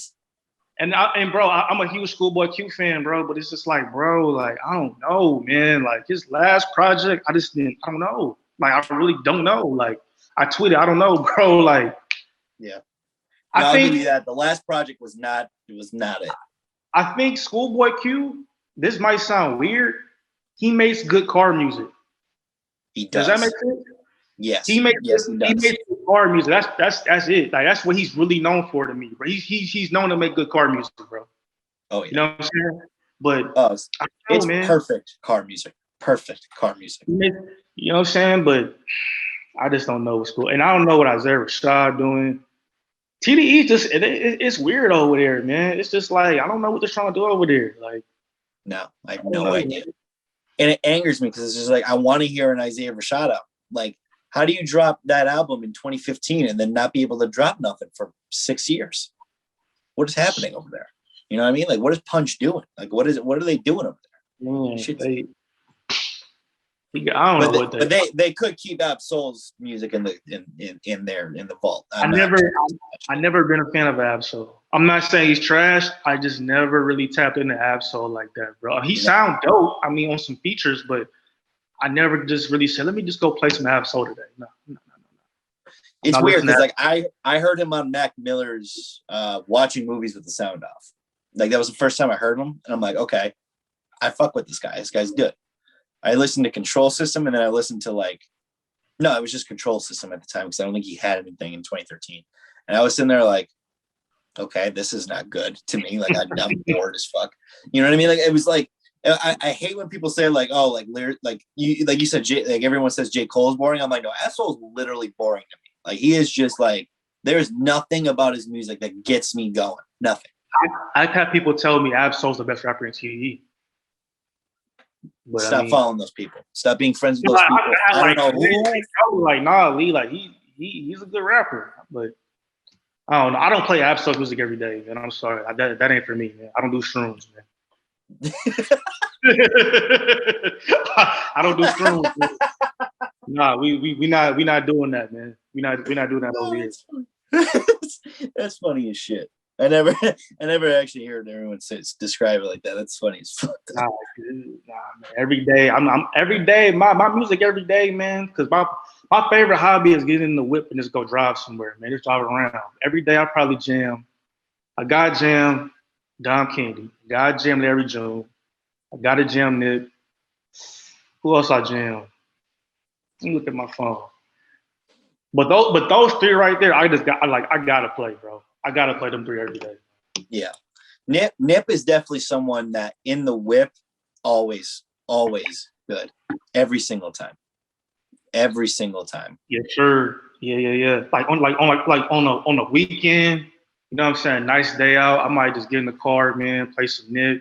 And bro, I'm a huge Schoolboy Q fan, bro. But it's just like, bro, like I don't know, man. Like his last project, I don't know. Like I really don't know. Like I tweeted, I don't know, bro. Like Yeah. No, I'll give you that. The last project was not. It was not it. I think Schoolboy Q. This might sound weird. He makes good car music. He does. Does that make sense? Yes. He makes he does. good car music. That's it. Like that's what he's really known for to me, bro. He's known to make good car music, bro. Oh yeah. You know what I'm saying? But it's perfect car music. Perfect car music. You know what I'm saying? But I just don't know what's cool. And I don't know what Isaiah Rashad doing. TDE just it's weird over there, man. It's just like I don't know what they're trying to do over there. Like, no, I have no idea. And it angers me because it's just like I want to hear an Isaiah Rashad album. Like, how do you drop that album in 2015 and then not be able to drop nothing for 6 years? What is happening over there? You know what I mean? Like, what is Punch doing? Like, what are they doing over there? Man, I don't know what but they could keep Absol's music in the vault. I never been a fan of Absol. I'm not saying he's trash. I just never really tapped into Absol like that, bro. He sound dope. I mean, on some features, but I never just really said, let me just go play some Absol today. No. It's weird because like I heard him on Mac Miller's watching movies with the sound off. Like that was the first time I heard him, and I'm like, okay, I fuck with this guy. This guy's good. I listened to Control System, and then I listened to it was just Control System at the time because I don't think he had anything in 2013. And I was sitting there like, okay, this is not good to me. Like I'm bored as fuck. You know what I mean? Like it was like I hate when people say like, oh, like you said, like everyone says J. Cole's boring. I'm like, no, Absol's literally boring to me. Like he is just like there's nothing about his music that gets me going. Nothing. I've had people tell me Absol's the best rapper in TDE. But Stop following those people. Stop being friends with those people. I don't know. Like, nah, Lee, like he's a good rapper, but I don't know. I don't play Absol music every day, man. I'm sorry. That ain't for me, man. I don't do shrooms, man. I don't do shrooms, man. Nah, we not doing that, man. We not doing that over here. That's funny as shit. I never actually heard everyone describe it like that. That's funny as fuck. Nah, man. Every day, I'm every day. My music every day, man. Because my favorite hobby is getting in the whip and just go drive somewhere, man. Just drive around. Every day I probably jam. I got jam Dom Kennedy. Got jam Larry June. I got a jam Nick. Who else I jam? Let me look at my phone. But those three right there, I gotta play, bro. I gotta play them three every day. Yeah. Nip is definitely someone that in the whip always good. Every single time. Yeah, sure. Yeah. Like on the weekend, you know what I'm saying? Nice day out. I might just get in the car, man, play some Nick.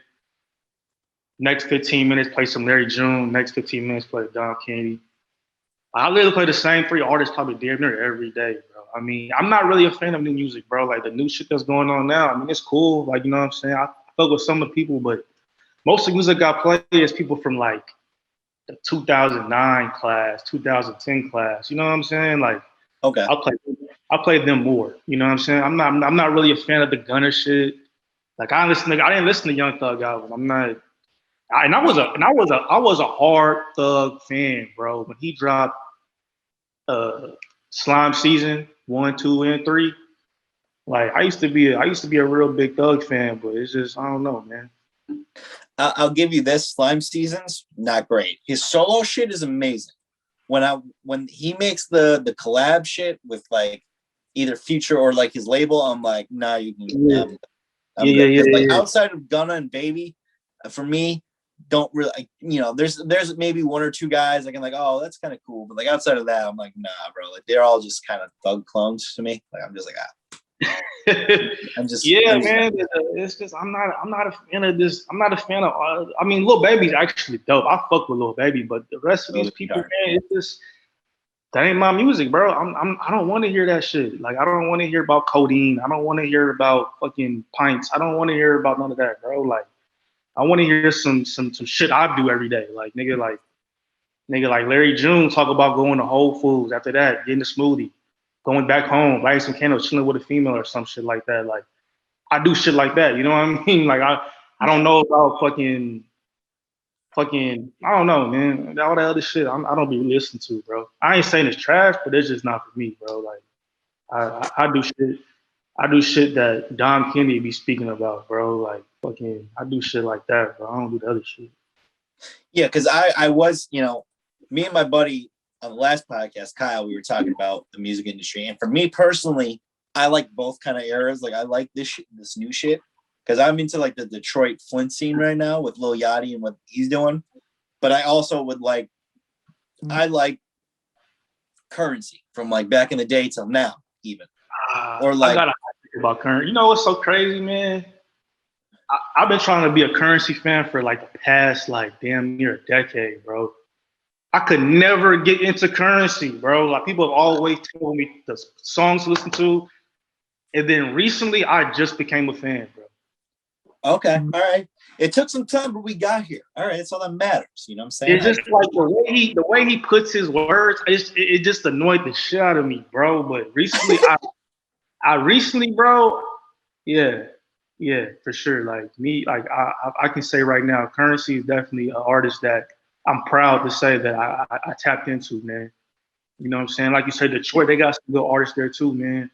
Next 15 minutes, play some Larry June. Next 15 minutes, play Don Kennedy. I literally play the same three artists probably damn near every day, bro. I mean, I'm not really a fan of new music, bro. Like the new shit that's going on now. I mean, it's cool. Like, you know what I'm saying? I fuck with some of the people, but most of the music I play is people from like the 2009 class, 2010 class. You know what I'm saying? Like, okay, I'll play them more. You know what I'm saying? I'm not really a fan of the Gunna shit. Like I didn't listen to Young Thug album. I'm not. I was a hard Thug fan, bro. When he dropped Slime Season 1, 2, and 3, like I used to be a real big Thug fan, but it's just I don't know, man. I'll give you this: Slime Season's not great. His solo shit is amazing, when he makes the collab shit with like either Future or like his label, I'm like, nah, you can. I'm good. Like outside of Gunna and Baby, for me, don't really, there's maybe one or two guys I can like, oh, that's kind of cool, but like outside of that, I'm like, nah, bro. Like they're all just kind of thug clones to me. Like I'm just like, man. It's just I'm not a fan of this. I'm not a fan of. I mean, Lil Baby's actually dope. I fuck with Lil Baby, but the rest of these people, man, it's just that ain't my music, bro. I don't want to hear that shit. Like I don't want to hear about codeine. I don't want to hear about fucking pints. I don't want to hear about none of that, bro. Like I want to hear some shit I do every day. Like nigga like Larry June talk about going to Whole Foods. After that, getting a smoothie, going back home, lighting some candles, chilling with a female or some shit like that. Like I do shit like that. You know what I mean? Like I don't know about fucking. I don't know, man. All that other shit, I don't be listening to, bro. I ain't saying it's trash, but it's just not for me, bro. Like I do shit. I do shit that Dom Kennedy be speaking about, bro. Like fucking, I do shit like that, bro. I don't do the other shit. Yeah, because I was, me and my buddy on the last podcast, Kyle, we were talking about the music industry, and for me personally, I like both kind of eras. Like I like this new shit. Because I'm into like the Detroit Flint scene right now with Lil Yachty and what he's doing. But I also would like Currency from like back in the day till now, even. Or like I gotta think about Currency. You know what's so crazy, man? I've been trying to be a Currency fan for like the past like damn near a decade, bro. I could never get into Currency, bro. Like people have always told me the songs to listen to. And then recently I just became a fan, bro. Okay, all right. It took some time, but we got here. All right, that's all that matters. You know what I'm saying? It's just like the way he puts his words. It just annoyed the shit out of me, bro. But recently, I recently, bro, yeah, for sure. Like me, like I can say right now, Currency is definitely an artist that I'm proud to say that I tapped into, man. You know what I'm saying? Like you said, Detroit, they got some good artists there too, man.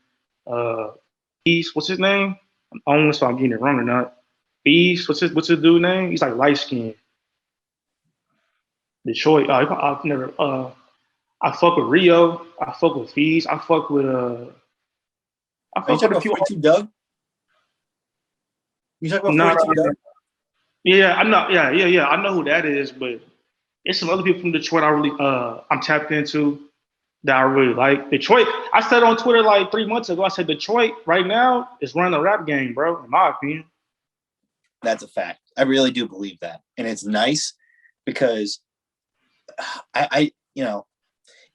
Peace, what's his name? I don't know if I'm getting it wrong or not. Peeps, what's his dude name? He's like light skinned. Detroit. I've never. I fuck with Rio. I fuck with Fees. I fuck with. I fuck with a few. 42 Doug. You talking about 42 Doug? Yeah, I know. Yeah. I know who that is, but it's some other people from Detroit. I'm tapped into that I really like. Detroit. I said on Twitter like 3 months ago. I said Detroit right now is running the rap game, bro. In my opinion. That's a fact. I really do believe that. And it's nice because it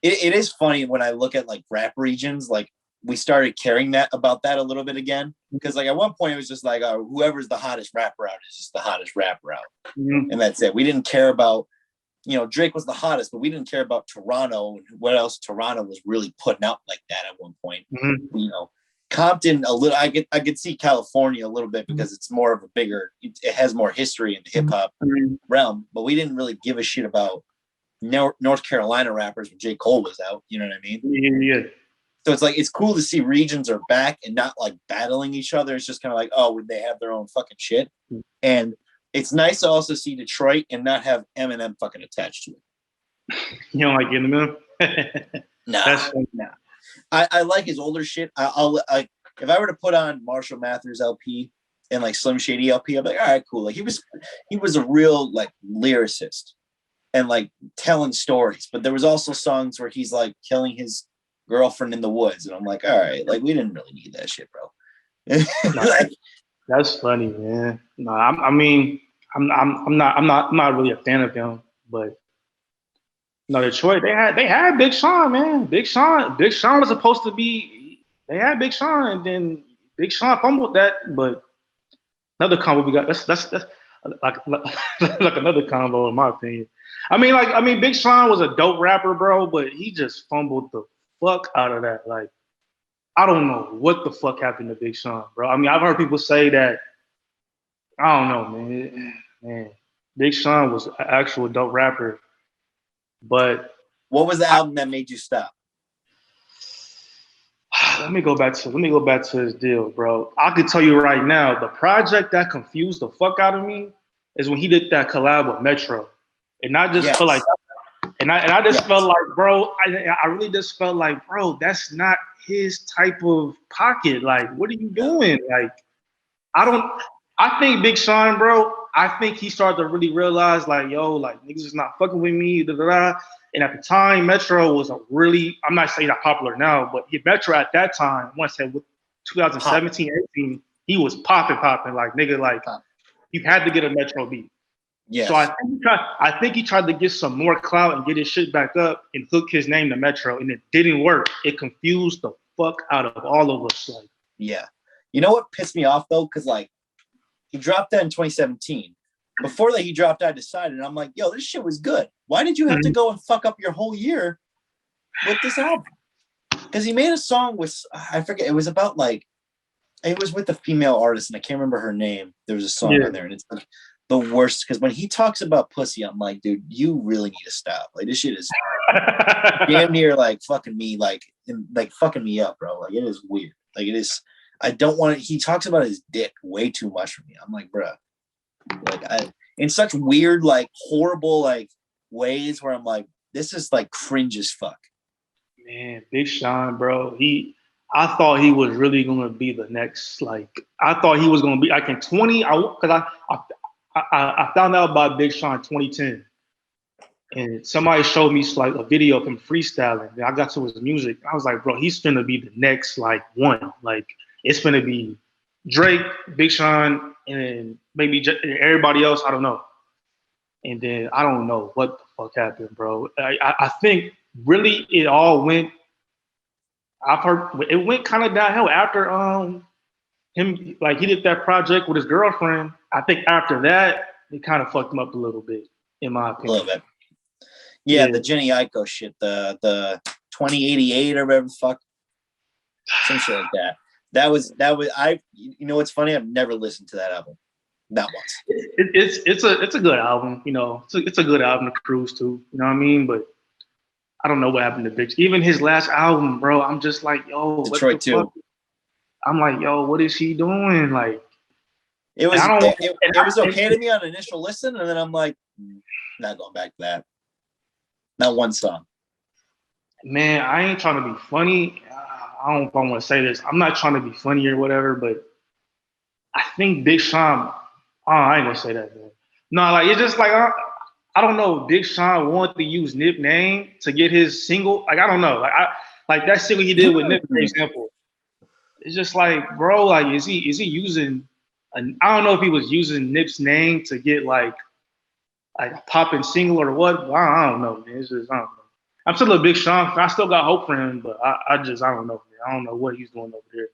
is funny when I look at like rap regions, like we started caring about that a little bit again. Because like at one point it was just like whoever's the hottest rapper out is just the hottest rapper out. Mm-hmm. And that's it. We didn't care about, Drake was the hottest, but we didn't care about Toronto and what else Toronto was really putting out like that at one point. Mm-hmm. Compton a little. I could see California a little bit because it's more of a bigger. It has more history in the hip hop realm, but we didn't really give a shit about North Carolina rappers when J. Cole was out. You know what I mean? Yeah. So it's like it's cool to see regions are back and not like battling each other. It's just kind of like, oh, would they have their own fucking shit? And it's nice to also see Detroit and not have Eminem fucking attached to it. You don't like Eminem? Nah. I like his older shit. If I were to put on Marshall Mathers LP and like Slim Shady LP, I'm like, all right, cool. Like he was a real like lyricist and like telling stories. But there was also songs where he's like killing his girlfriend in the woods, and I'm like, all right, like we didn't really need that shit, bro. Like, that's funny, man. No, I'm not really a fan of him, but. No, Detroit, they had Big Sean, man. Big Sean was supposed to be. They had Big Sean, and then Big Sean fumbled that. But another combo we got. That's like another combo in my opinion. I mean, Big Sean was a dope rapper, bro, but he just fumbled the fuck out of that. Like, I don't know what the fuck happened to Big Sean, bro. I mean, I've heard people say that. I don't know, man. Big Sean was an actual dope rapper. But what was the album that made you stop? Let me go back to his deal, bro. I can tell you right now, the project that confused the fuck out of me is when he did that collab with Metro, and not just for like And I just Yes. felt like, bro, I really just felt like, bro, that's not his type of pocket. Like, what are you doing? Like, I think Big Sean, bro, I think he started to really realize, like, yo, like, niggas is not fucking with me, da da da. And at the time, Metro was a really, I'm not saying that popular now, but Metro at that time, once said with 2017, 18, he was popping, like, nigga, like, you had to get a Metro beat. Yes. So I think he tried to get some more clout and get his shit back up and hook his name to Metro, and it didn't work. It confused the fuck out of all of us. Like, yeah. You know what pissed me off though? Because like he dropped that in 2017. Before that, he dropped I Decided, and I'm like, yo, this shit was good. Why did you have to go and fuck up your whole year with this album? Because he made a song with, I forget, it was about like, it was with a female artist, and I can't remember her name. There was a song on there, and it's like the worst. Because when he talks about pussy, I'm like, dude, you really need to stop. Like, this shit is damn near like fucking me, like fucking me up, bro. Like, it is weird. Like, it is. I don't want to. He talks about his dick way too much for me. I'm like, bro, like in such weird, like horrible, like ways where I'm like, this is like cringe as fuck. Man, Big Sean, bro. I thought he was really gonna be the next. Like, I thought he was gonna be like in 20. Because I found out about Big Sean in 2010, and somebody showed me like a video of him freestyling. And I got to his music. I was like, bro, he's gonna be the next like one. Like, it's gonna be Drake, Big Sean, and maybe everybody else. I don't know. And then I don't know what the fuck happened, bro. I think really it all went. I've heard it went kind of downhill after him, like, he did that project with his girlfriend. I think after that it kind of fucked him up a little bit, in my opinion. A little bit. Yeah, the Jenny Aiko shit, the 2088 or whatever the fuck, some shit like that. That was you know what's funny? I've never listened to that album. Not once. It's a good album, you know. It's a good album to cruise to, you know what I mean? But I don't know what happened to Big. Even his last album, bro, I'm just like, yo, Detroit what the fuck? I'm like, yo, what is he doing? Like, it was it was okay to me on initial listen, and then I'm like, not going back to that. Not one song. Man, I ain't trying to be funny. I don't know if I want to say this. I'm not trying to be funny or whatever, but I think Big Sean. Oh, I ain't gonna say that, man. No, like, it's just like I don't know. Big Sean wanted to use Nip name to get his single. Like, I don't know. Like that single he did with Nip, for example. It's just like, bro, like, is he using? I don't know if he was using Nip's name to get like a popping single or what. I don't know, man. It's just, I don't know. I'm still a Big Sean fan. I still got hope for him, but I don't know, man. I don't know what he's doing over there.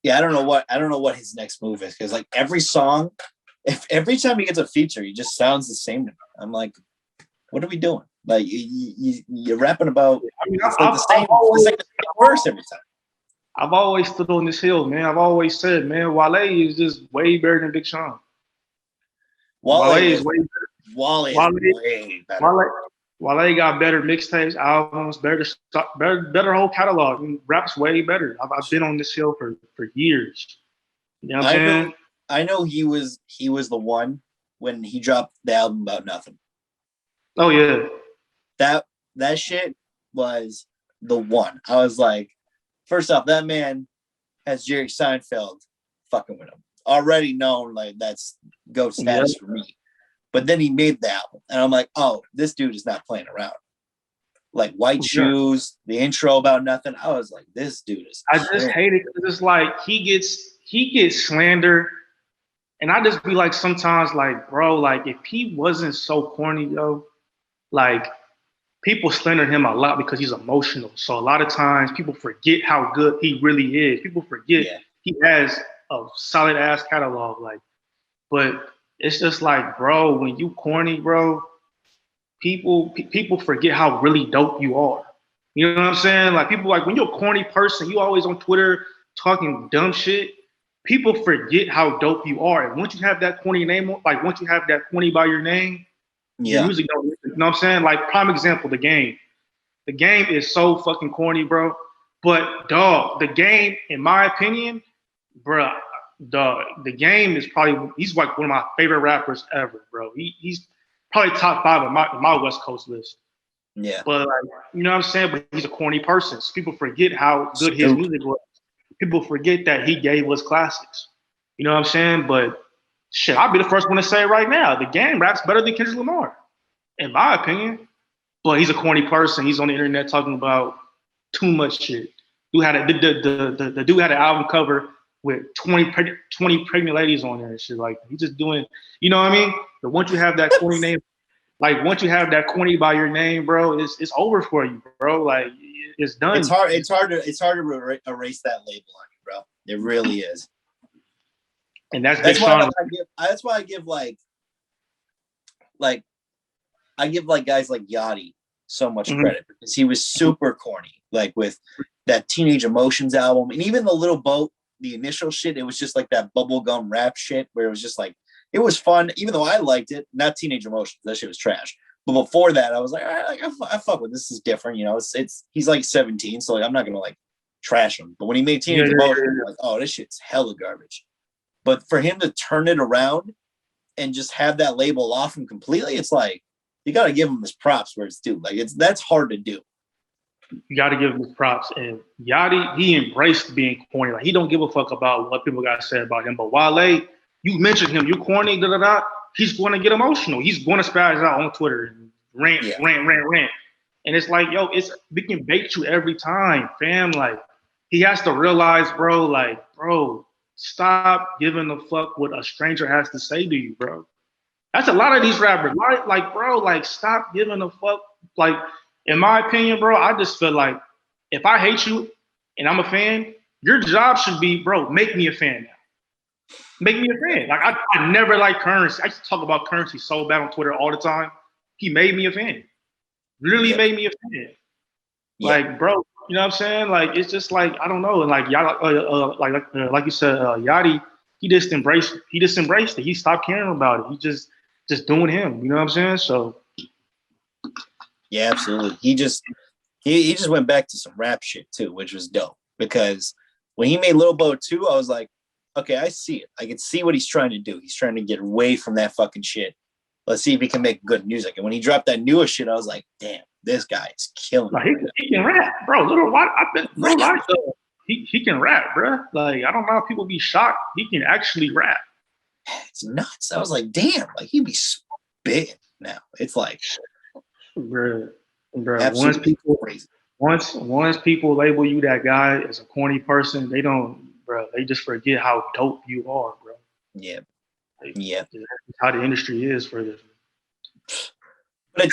Yeah, I don't know what his next move is, because like every song, if every time he gets a feature, he just sounds the same to me. I'm like, what are we doing? Like, you're rapping about, I mean, it's like the same verse every time. I've always stood on this hill, man. I've always said, man, Wale is just way better than Big Sean. Wale is way better. Way better. Wale got better mixtapes, albums, better whole catalog. I mean, rap's way better. I've been on this hill for years. You know what I'm saying? I know he was the one when he dropped the album About Nothing. Oh yeah. That shit was the one. I was like, first off, that man has Jerry Seinfeld fucking with him. Already known, like, that's GOAT status for me. But then he made the album, and I'm like, oh, this dude is not playing around. Like, White Shoes, the intro About Nothing. I was like, this dude is. I just hate it because it's like he gets slander, and I just be like, sometimes, like, bro, like, if he wasn't so corny, yo, like, people slander him a lot because he's emotional. So a lot of times people forget how good he really is. People forget he has a solid ass catalog, like, but. It's just like, bro, when you corny, bro, people forget how really dope you are. You know what I'm saying? Like, people, like, when you're a corny person, you always on Twitter talking dumb shit. People forget how dope you are. And once you have that corny name, like, once you have that corny by your name, your music don't, you know what I'm saying? Like, prime example, The Game. The Game is so fucking corny, bro. But, dog, The Game, in my opinion, bro, the Game is probably, he's like one of my favorite rappers ever, bro. He's probably top 5 of my West Coast list. Yeah. But like, you know what I'm saying? But he's a corny person. So people forget how good his music was. People forget that he gave us classics. You know what I'm saying? But shit, I'll be the first one to say it right now. The Game raps better than Kendrick Lamar, in my opinion. But he's a corny person. He's on the internet talking about too much shit. Dude had the dude had an album cover with 20 pregnant ladies on there and shit. Like, he's just doing, you know what I mean? But once you have that corny name, like once you have that corny by your name, bro, it's over for you, bro. Like, it's done. It's hard to erase that label on you, bro. It really is. And that's Big Sean. That's why I give like guys like Yachty so much credit, because he was super corny, like with that Teenage Emotions album, and even the Little Boat, the initial shit. It was just like that bubblegum rap shit where it was just like, it was fun, even though I liked it. Not Teenage Emotions, that shit was trash. But before that, I was like, all right, I fuck with this. Is different, you know. It's he's like 17, so like I'm not gonna like trash him. But when he made Teenage Emotions, I'm like, oh, this shit's hella garbage. But for him to turn it around and just have that label off him completely, it's like, you got to give him his props where it's due. Like, that's hard to do. You got to give him his props. And Yachty, he embraced being corny. Like, he don't give a fuck about what people got to say about him. But Wale, you mentioned him, you corny, he's going to get emotional. He's going to spaz out on Twitter and rant. And it's like, yo, we can bait you every time, fam. Like, he has to realize, bro, stop giving a fuck what a stranger has to say to you, bro. That's a lot of these rappers. Like, bro, like, stop giving a fuck. Like, in my opinion, bro, I just feel like if I hate you and I'm a fan, your job should be, bro, make me a fan now. Make me a fan. Like, I never liked Currency. I used to talk about Currency so bad on Twitter all the time. He made me a fan. Literally made me a fan. Like, bro, you know what I'm saying? Like, it's just like, I don't know. And like, y'all, like you said, Yachty, he just embraced it. He stopped caring about it. He just doing him. You know what I'm saying? So. Yeah, absolutely. He just went back to some rap shit too, which was dope. Because when he made Lil Bo 2, I was like, okay, I see it. I can see what he's trying to do. He's trying to get away from that fucking shit. Let's see if he can make good music. And when he dropped that newest shit, I was like, damn, this guy is killing it. He can rap, bro. He can rap, bro. Like, I don't know how people be shocked. He can actually rap. It's nuts. I was like, damn, like he be spitting now. It's like, bro. Crazy. Once people label you that guy as a corny person, they just forget how dope you are, bro. Yeah. Like, that's how the industry is for this. But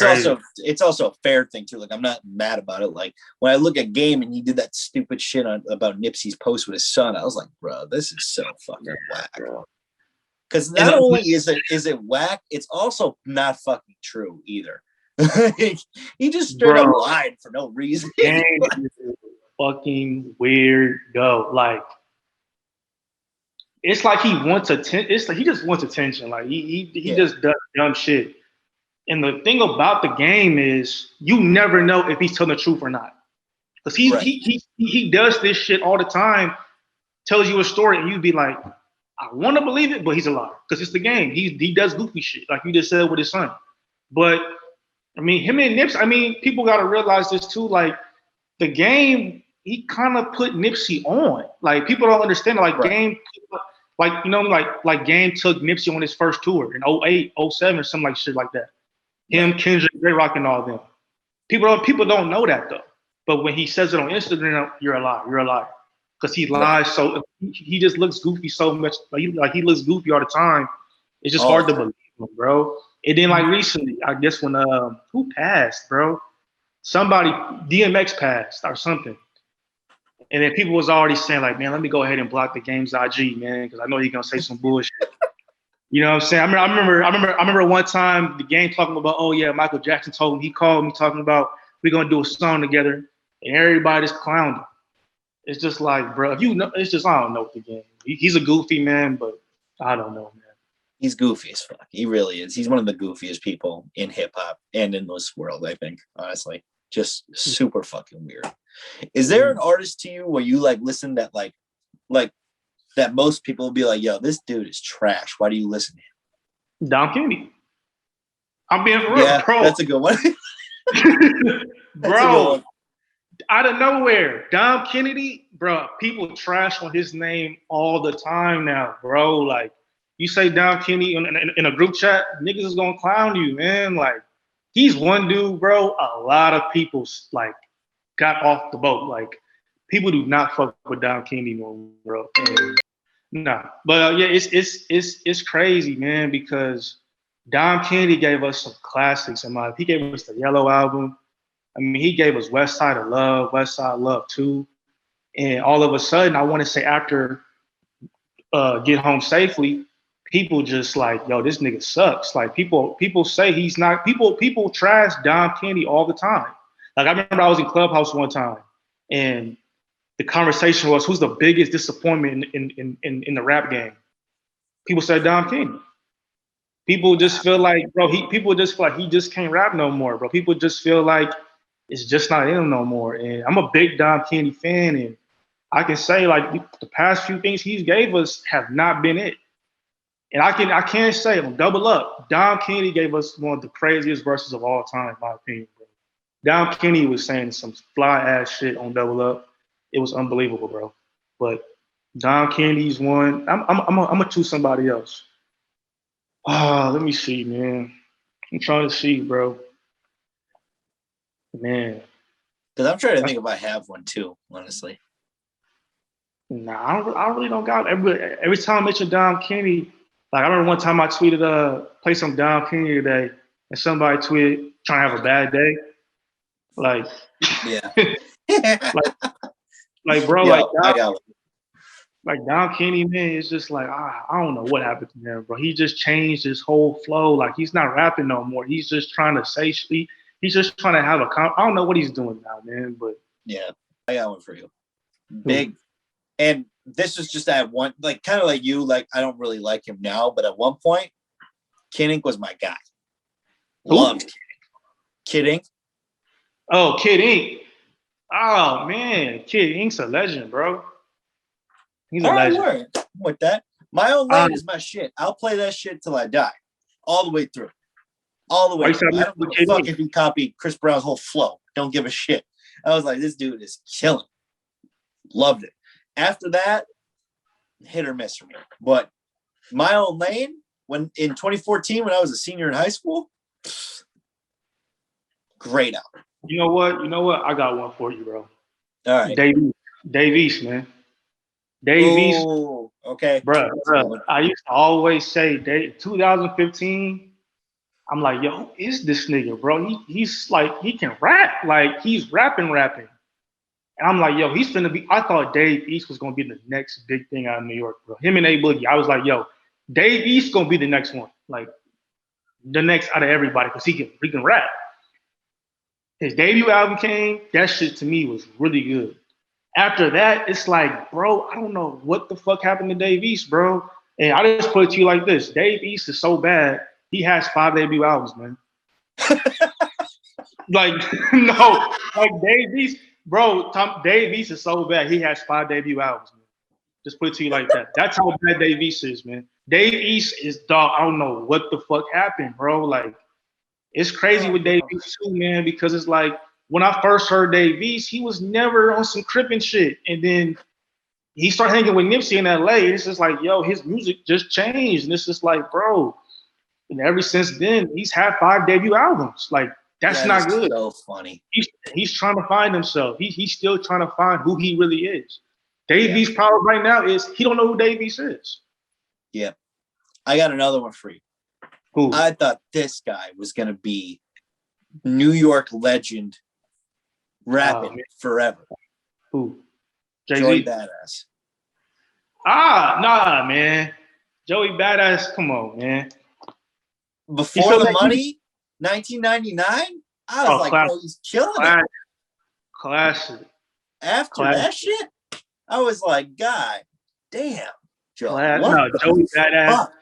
it's also a fair thing too. Like, I'm not mad about it. Like, when I look at Game and he did that stupid shit about Nipsey's post with his son, I was like, bro, this is so fucking whack. Because not only is it whack, it's also not fucking true either. He just straight up lied for no reason. Fucking weirdo. Like, it's like he wants attention. It's like he just wants attention. Like, he just does dumb shit. And the thing about the Game is, you never know if he's telling the truth or not. Because he does this shit all the time, tells you a story, and you'd be like, I want to believe it, but he's a liar. Because it's the Game. He does goofy shit, like you just said with his son. But I mean, him and Nips, I mean, people got to realize this too. Like, the Game, he kind of put Nipsey on. Like, people don't understand. Like, Game, like, you know, like Game took Nipsey on his first tour in 08, 07, or something like shit like that. Him, Kendrick, Ray Rock, and all them. People don't know that though. But when he says it on Instagram, you're a liar. Because he lies so he just looks goofy so much. Like he looks goofy all the time. It's just hard to believe him, bro. And then like recently, I guess when who passed, bro? Somebody, DMX passed or something. And then people was already saying like, man, let me go ahead and block the Game's IG, man, because I know he's gonna say some bullshit. You know what I'm saying? I remember one time the Game talking about, oh yeah, Michael Jackson told him, he called me talking about we're gonna do a song together, and everybody just clowned him. It's just like, bro, if you know, it's just I don't know what the Game. He's a goofy man, but I don't know, man. He's goofy as fuck. He really is. He's one of the goofiest people in hip hop and in this world, I think, honestly. Just super fucking weird. Is there an artist to you where you like listen that like that most people will be like, yo, this dude is trash. Why do you listen to him? Dom Kennedy. I'm being for real, Yeah, bro. that's a good one. Bro, out of nowhere, Dom Kennedy, bro, people trash on his name all the time now, bro. Like, you say Dom Kennedy in a group chat, niggas is gonna clown you, man. Like, he's one dude, bro. A lot of people like got off the boat. Like, people do not fuck with Dom Kennedy no more, bro. And, nah, but yeah, it's crazy, man, because Dom Kennedy gave us some classics. He gave us the Yellow album. I mean, he gave us West Side of Love, West Side Love 2. And all of a sudden, I want to say after Get Home Safely, people just like, yo, this nigga sucks. Like people say he's not, people trash Dom Kennedy all the time. Like I remember I was in Clubhouse one time and the conversation was, who's the biggest disappointment in the rap game? People said Dom Kennedy. People just feel like, bro, people just feel like he just can't rap no more, bro. People just feel like it's just not in him no more. And I'm a big Dom Kennedy fan, and I can say like the past few things he's gave us have not been it. And I can't say, I'm double up. Dom Kennedy gave us one of the craziest verses of all time, in my opinion, bro. Dom Kennedy was saying some fly ass shit on Double Up. It was unbelievable, bro. But Dom Kennedy's one. I'm gonna choose somebody else. Let me see, man. I'm trying to see, bro. Man. Because I'm trying to think if I have one too, honestly. Nah, I really don't got it. Every time I mention Dom Kennedy, like I remember one time I tweeted, play some Dom Kennedy today, and somebody tweeted trying to have a bad day. Like, yeah. like bro, Yo, like Dom Kennedy, man, it's just like I don't know what happened to him, bro. He just changed his whole flow. Like he's not rapping no more. He's just trying to say shit. He's just trying to have I don't know what he's doing now, man. But yeah, I got one for you. Big, and this is just at one, like kind of like you. Like I don't really like him now, but at one point, Kid Ink was my guy. Loved Kid Ink. Oh, Kid Ink. Oh man, Kid Ink's a legend, bro. He's a legend. Right, with that, My Own Lane is my shit. I'll play that shit till I die, all the way through, all the way through. I don't give a fuck if he copied Chris Brown's whole flow. Don't give a shit. I was like, this dude is killing. Loved it. After that, hit or miss for me. But My Own Lane, when in 2014, when I was a senior in high school, great album. You know what? I got one for you, bro. All right. Dave East, man. Dave East. Okay. Bro, I used to always say, 2015, I'm like, yo, who is this nigga, bro? He's like, he can rap. Like, he's rapping. And I'm like, yo, he's finna be, I thought Dave East was gonna be the next big thing out of New York, bro. Him and A Boogie. I was like, yo, Dave East gonna be the next one. Like, the next out of everybody, because he can rap. His debut album came, that shit to me was really good. After that, it's like, bro, I don't know what the fuck happened to Dave East, bro. And I just put it to you like this. Dave East is so bad, he has 5 debut albums, man. Like, no, like Dave East, bro, Dave East is so bad, he has 5 debut albums, man. Just put it to you like that. That's how bad Dave East is, man. Dave East is dog. I don't know what the fuck happened, bro. Like, it's crazy with Dave East too, man, because it's like, when I first heard Dave East, he was never on some Crippin' shit. And then he started hanging with Nipsey in LA. It's just like, yo, his music just changed. And it's just like, bro. And ever since then, he's had 5 debut albums. Like, that's not good. So funny. He's trying to find himself. He's still trying to find who he really is. Dave East's problem right now is he don't know who Dave East is. Yeah. I got another one for you. Who? I thought this guy was going to be New York legend rapping forever. Who? Joey Badass. Nah, man. Joey Badass, come on, man. Before the Money, 1999, I was like, bro, he's killing it. Classic. After that shit, I was like, God damn. Joey Badass. Fuck?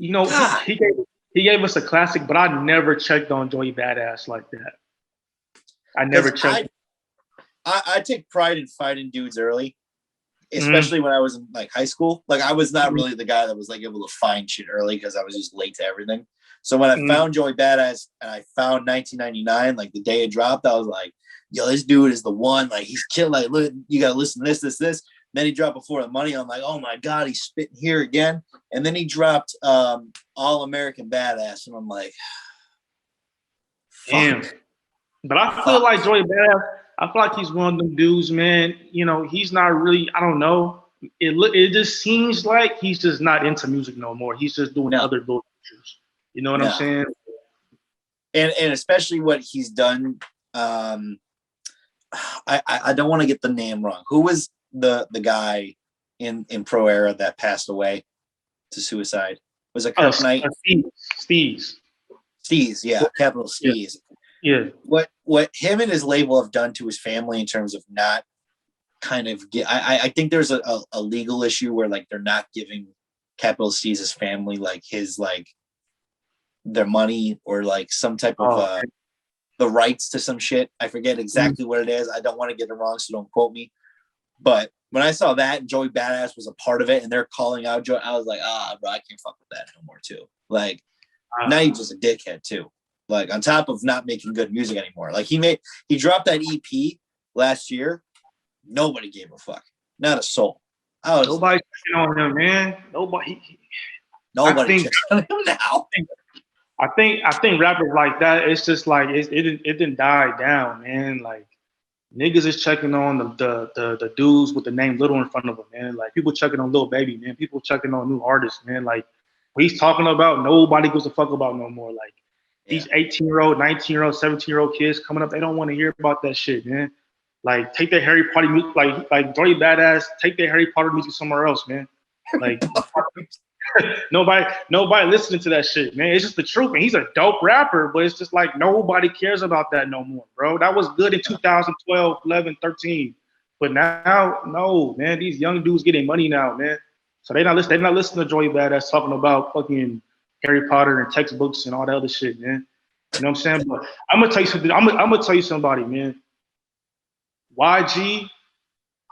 You know, he gave us a classic, but I never checked on Joey Badass like that. I never checked. I take pride in finding dudes early, especially when I was in like high school. Like I was not really the guy that was like able to find shit early because I was just late to everything. So when I found Joey Badass and I found 1999, like the day it dropped, I was like, yo, this dude is the one. Like he's killing. Like, look, you gotta listen to this. Then he dropped Before the Money. I'm like, oh my god, he's spitting here again. And then he dropped All American Badass, and I'm like, damn. But I feel like Joey Badass. I feel like he's one of them dudes, man. You know, he's not really. I don't know. It just seems like he's just not into music no more. He's just doing other little pictures. You know what I'm saying? And especially what he's done. I don't want to get the name wrong. Who was the guy in Pro Era that passed away to suicide? Was it Kirk Knight? Steez, yeah, capital Steez. Yeah. What him and his label have done to his family in terms of not kind of get. I think there's a legal issue where like they're not giving capital Steez's family like his like their money or like some type of the rights to some shit. I forget exactly what it is. I don't want to get it wrong, so don't quote me. But when I saw that Joey Badass was a part of it and they're calling out Joey, I was like, bro, I can't fuck with that no more too. Like now he's just a dickhead too. Like on top of not making good music anymore. Like he dropped that EP last year. Nobody gave a fuck. Not a soul. Nobody checking on him, man. Nobody checks on him now. I think rappers like that, it's just like it didn't die down, man. Like niggas is checking on the dudes with the name Little in front of them, man. Like people checking on Lil Baby, man. People checking on new artists, man. Like what he's talking about, nobody gives a fuck about no more. Like these 18-year-old, 19-year-old, 17-year-old kids coming up, they don't want to hear about that shit, man. Like take their Harry Potter music, like Joey Badass, take their Harry Potter music somewhere else, man. Like nobody listening to that shit, man. It's just the truth, man. He's a dope rapper, but it's just like nobody cares about that no more, bro. That was good in 2012, 11, 13. But now, no, man. These young dudes getting money now, man. So they're not listening to Joey Badass talking about fucking Harry Potter and textbooks and all that other shit, man. You know what I'm saying? But I'm gonna tell you something. I'm gonna tell you somebody, man. YG,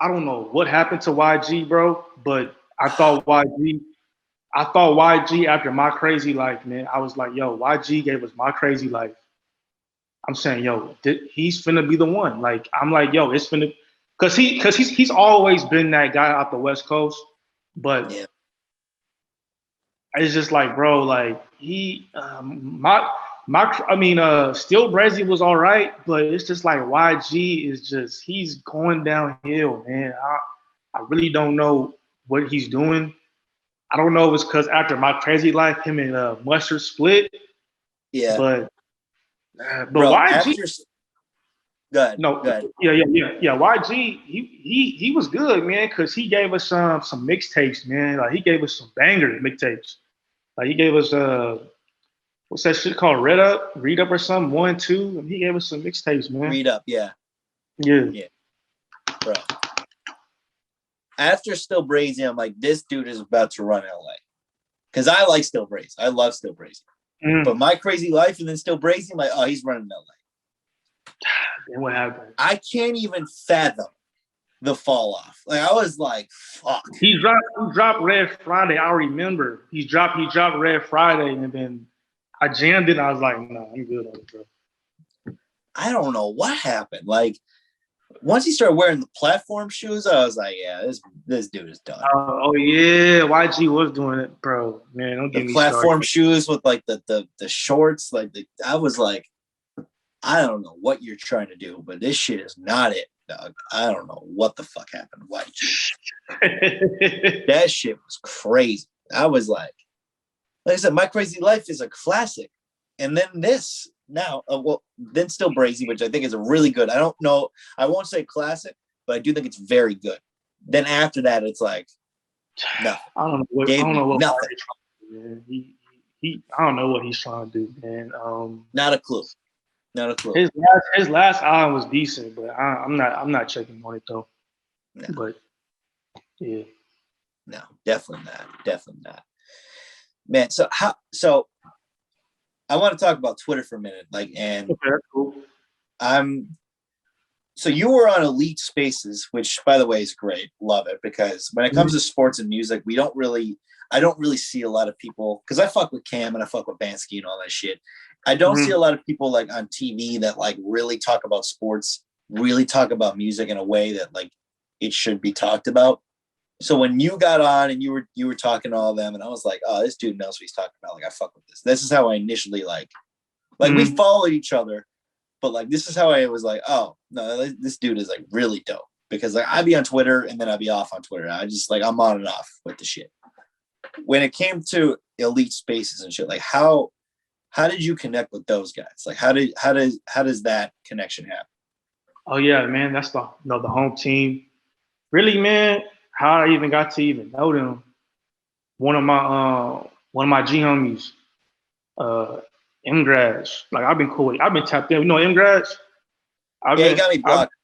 I don't know what happened to YG, bro, but I thought YG after My Crazy Life, man, I was like, yo, YG gave us My Crazy Life. I'm saying, yo, he's finna be the one. Like, I'm like, yo, it's finna, cause he's always been that guy out the West Coast, but it's just like, bro, like Still Brazy was all right, but it's just like YG is just, he's going downhill, man. I really don't know what he's doing. I don't know if it's because after My Crazy Life, him and Mustard split. Yeah. But bro, YG. Go ahead. Yeah. YG, he was good, man, because he gave us some mixtapes, man. Like he gave us some banger mixtapes. Like he gave us what's that shit called? Read Up or something, 1, 2. And he gave us some mixtapes, man. Read Up, yeah. Bro. After Still Brazy, I'm like, this dude is about to run LA. Because I like Still Brazy. I love Still Brazy. But My Crazy Life and then Still Brazy, I'm like, oh, he's running LA. Then what happened? I can't even fathom the fall off. Like I was like, fuck. He dropped Red Friday. I remember. He dropped Red Friday, and then I jammed it. I was like, no, I'm good on it, bro. I don't know what happened. Like once he started wearing the platform shoes, I was like, yeah, this dude is done. Oh yeah, YG was doing it, bro. Man, don't get me started. Platform shoes with like the shorts. Like I was like, I don't know what you're trying to do, but this shit is not it, dog. I don't know what the fuck happened to YG. That shit was crazy. I was like I said, My Crazy Life is a classic. And then this now, then Still Brazy, which I think is a really good. I don't know. I won't say classic, but I do think it's very good. Then after that, it's like, no. I don't know what nothing. I don't know what he's trying to do, man. Not a clue. His last album was decent, but I'm not checking on it though. No. But yeah. No, definitely not. Man, so I want to talk about Twitter for a minute. Like, and okay, cool. So you were on Elite Spaces, which by the way is great. Love it, because when it comes to sports and music, I don't really see a lot of people, because I fuck with Cam and I fuck with Bansky and all that shit. I don't see a lot of people like on TV that like really talk about sports, really talk about music in a way that like it should be talked about. So when you got on and you were talking to all of them, and I was like, oh, this dude knows what he's talking about. Like I fuck with this. This is how I initially like we followed each other. But like, this is how I was like, oh no, this dude is like really dope, because like I'd be on Twitter and then I'd be off on Twitter. I just like, I'm on and off with the shit. When it came to Elite Spaces and shit, like how did you connect with those guys? Like how does that connection happen? Oh yeah, man, that's the home team. Really, man, how I even got to even know them. One of my G homies, M-Grads. Like I've been cool. I've been tapped in. You know M-Grads? He got me blocked.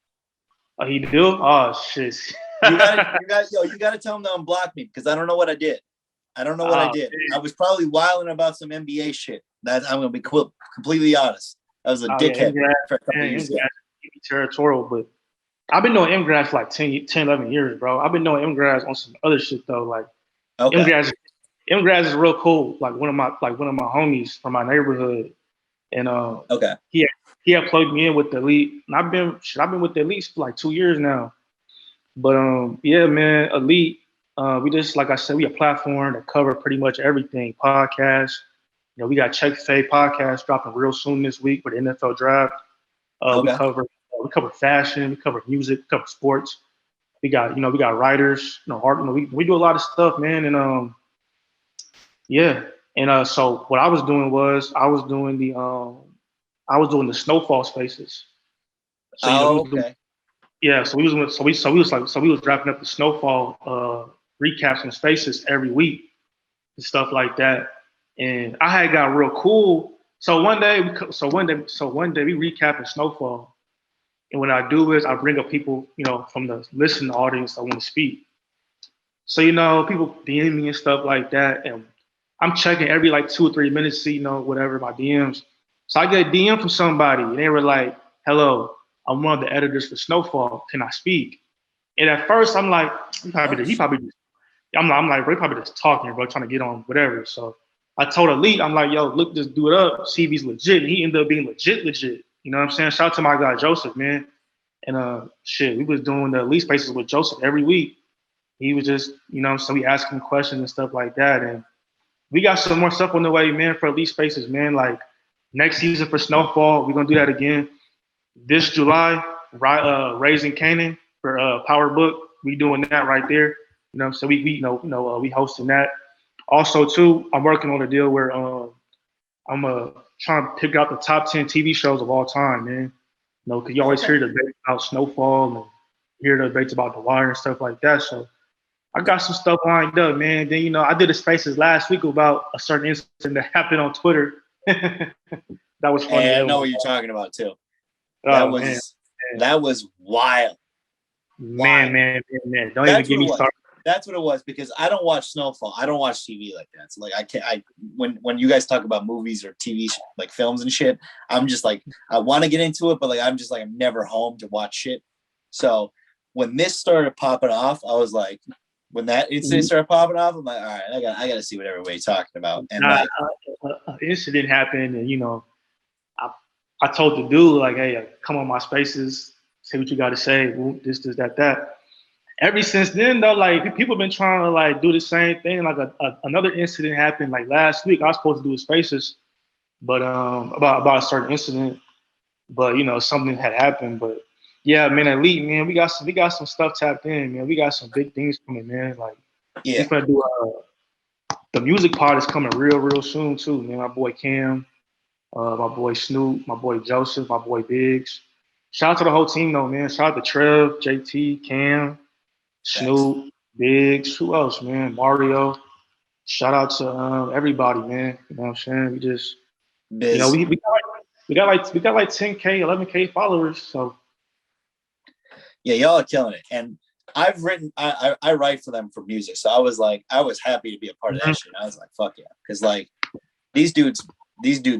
Oh, he do? Oh shit. you gotta tell him to unblock me, because I don't know what I did. I don't know what I did. Man. I was probably wilding about some NBA shit. That I'm gonna be completely honest. I was a dickhead for a couple years ago. Territorial, but I've been knowing M-Grads for like 10, 11 years, bro. I've been knowing M-Grads on some other shit though. Like M-Grads is real cool. Like one of my homies from my neighborhood, and he had plugged me in with the Elite, and I've been with the Elite for like 2 years now. But yeah, man, Elite. We just, like I said, we a platform that cover pretty much everything. Podcasts. You know, we got Check Fade podcast dropping real soon this week for the NFL draft. We cover fashion, we cover music, we cover sports. We got writers, we do a lot of stuff, man. And yeah. And so what I was doing was I was doing the snowfall spaces. So so we was wrapping up the snowfall recaps and spaces every week and stuff like that. And I had got real cool. So one day we recapping snowfall. And what I do is I bring up people, from the listening audience that want to speak. So, people DM me and stuff like that. And I'm checking every like 2 or 3 minutes, see, whatever, my DMs. So I get a DM from somebody and they were like, hello, I'm one of the editors for Snowfall. Can I speak? And at first I'm like, I'm like, we're probably just talking, bro, trying to get on whatever. So I told Elite, I'm like, yo, look this dude up, see if he's legit. And he ended up being legit. You know what I'm saying? Shout out to my guy, Joseph, man. And we was doing the Elite Spaces with Joseph every week. He was just, so we asked him questions and stuff like that. And we got some more stuff on the way, man, for Elite Spaces, man. Like next season for Snowfall, we're going to do that again. This July, Raising Canaan for Power Book. We doing that right there. So we hosting that. Also, too, I'm working on a deal where I'm trying to pick out the top 10 TV shows of all time, man. Because you always hear debates about Snowfall and hear the debates about The Wire and stuff like that. So I got some stuff lined up, man. Then, I did a spaces last week about a certain incident that happened on Twitter. That was funny. Hey, I know what you're talking about, too. That was wild. Man. Don't even get me started. That's what it was, because I don't watch Snowfall. I don't watch TV like that. So like when you guys talk about movies or TV like films and shit, I'm just like, I want to get into it, but like I'm just like, I'm never home to watch shit. So when this started popping off, I was like, when that incident started popping off, I'm like, all right, I got to see what everybody's talking about. And an incident happened, and I told the dude like, hey, come on my spaces, say what you got to say, this, that. Ever since then, though, like people been trying to like do the same thing. Like another incident happened like last week. I was supposed to do a spaces, but about a certain incident, but something had happened. But yeah, man, Elite, man, we got some stuff tapped in, man. We got some big things coming, man. Like we're gonna do the music pod is coming real soon too, man. My boy Cam, my boy Snoop, my boy Joseph, my boy Biggs. Shout out to the whole team though, man. Shout out to Trev, JT, Cam, Snoop, Biggs, who else, man? Mario. Shout out to everybody, man. You know what I'm saying? We just, we got like 10K, 11K followers. So yeah, y'all are killing it. And I've written, I write for them for music. So I was happy to be a part of that shit. I was like, fuck yeah, because like these dudes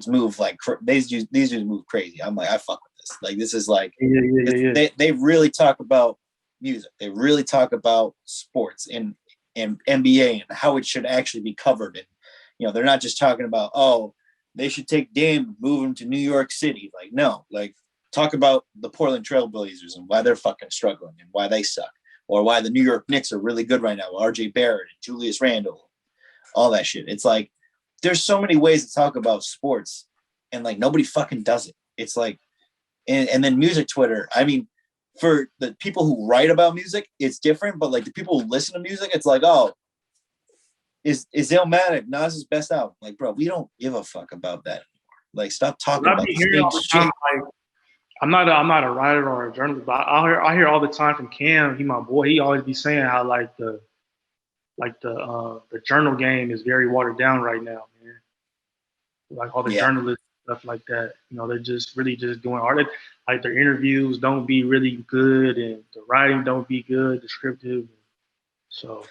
move like these dudes move crazy. I'm like, I fuck with this. Like, this is like, Yeah. they really talk about music. They really talk about sports and NBA and how it should actually be covered. And, you know, they're not just talking about, oh, they should take Dame and move him to New York City. Like, no, like, talk about the Portland Trailblazers and why they're fucking struggling and why they suck, or why the New York Knicks are really good right now. RJ Barrett and Julius Randle, all that shit. It's like, there's so many ways to talk about sports, and like nobody fucking does it. It's like, and then music Twitter. I mean, for the people who write about music, it's different. But like the people who listen to music, it's like, oh, is Illmatic Nas's best album? Like, bro, we don't give a fuck about that anymore. Like, stop talking about this big shit. I'm not a writer or a journalist, but I hear all the time from Cam. He my boy. He always be saying how the journal game is very watered down right now, man. Like all the journalists, stuff like that. You know, they're just really just doing art. Like their interviews don't be really good, and the writing don't be good, descriptive. So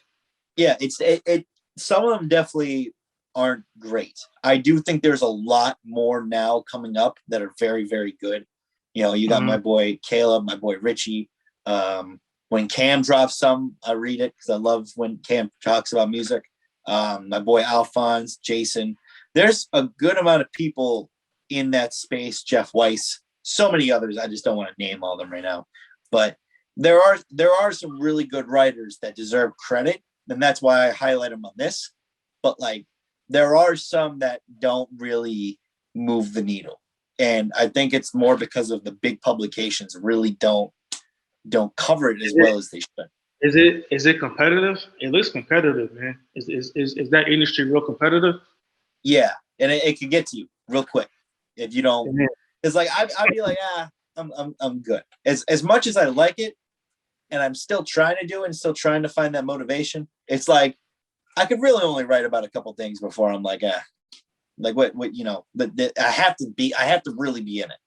yeah, it some of them definitely aren't great. I do think there's a lot more now coming up that are very, very good. You know, you got my boy Caleb, my boy Richie. When Cam drops some, I read it because I love when Cam talks about music. My boy Alphonse, Jason. There's a good amount of people in that space. Jeff Weiss, so many others. I just don't want to name all of them right now. But there are some really good writers that deserve credit, and that's why I highlight them on this. But like, there are some that don't really move the needle. And I think it's more because of the big publications really don't cover it as well as they should. Is it competitive? It looks competitive, man. Is that industry real competitive? Yeah, and it could get to you real quick if you don't. It's like I'd be like, I'm good. As much as I like it, and I'm still trying to do it and still trying to find that motivation. It's like I could really only write about a couple things before I'm like, like what you know. But I have to really be in it,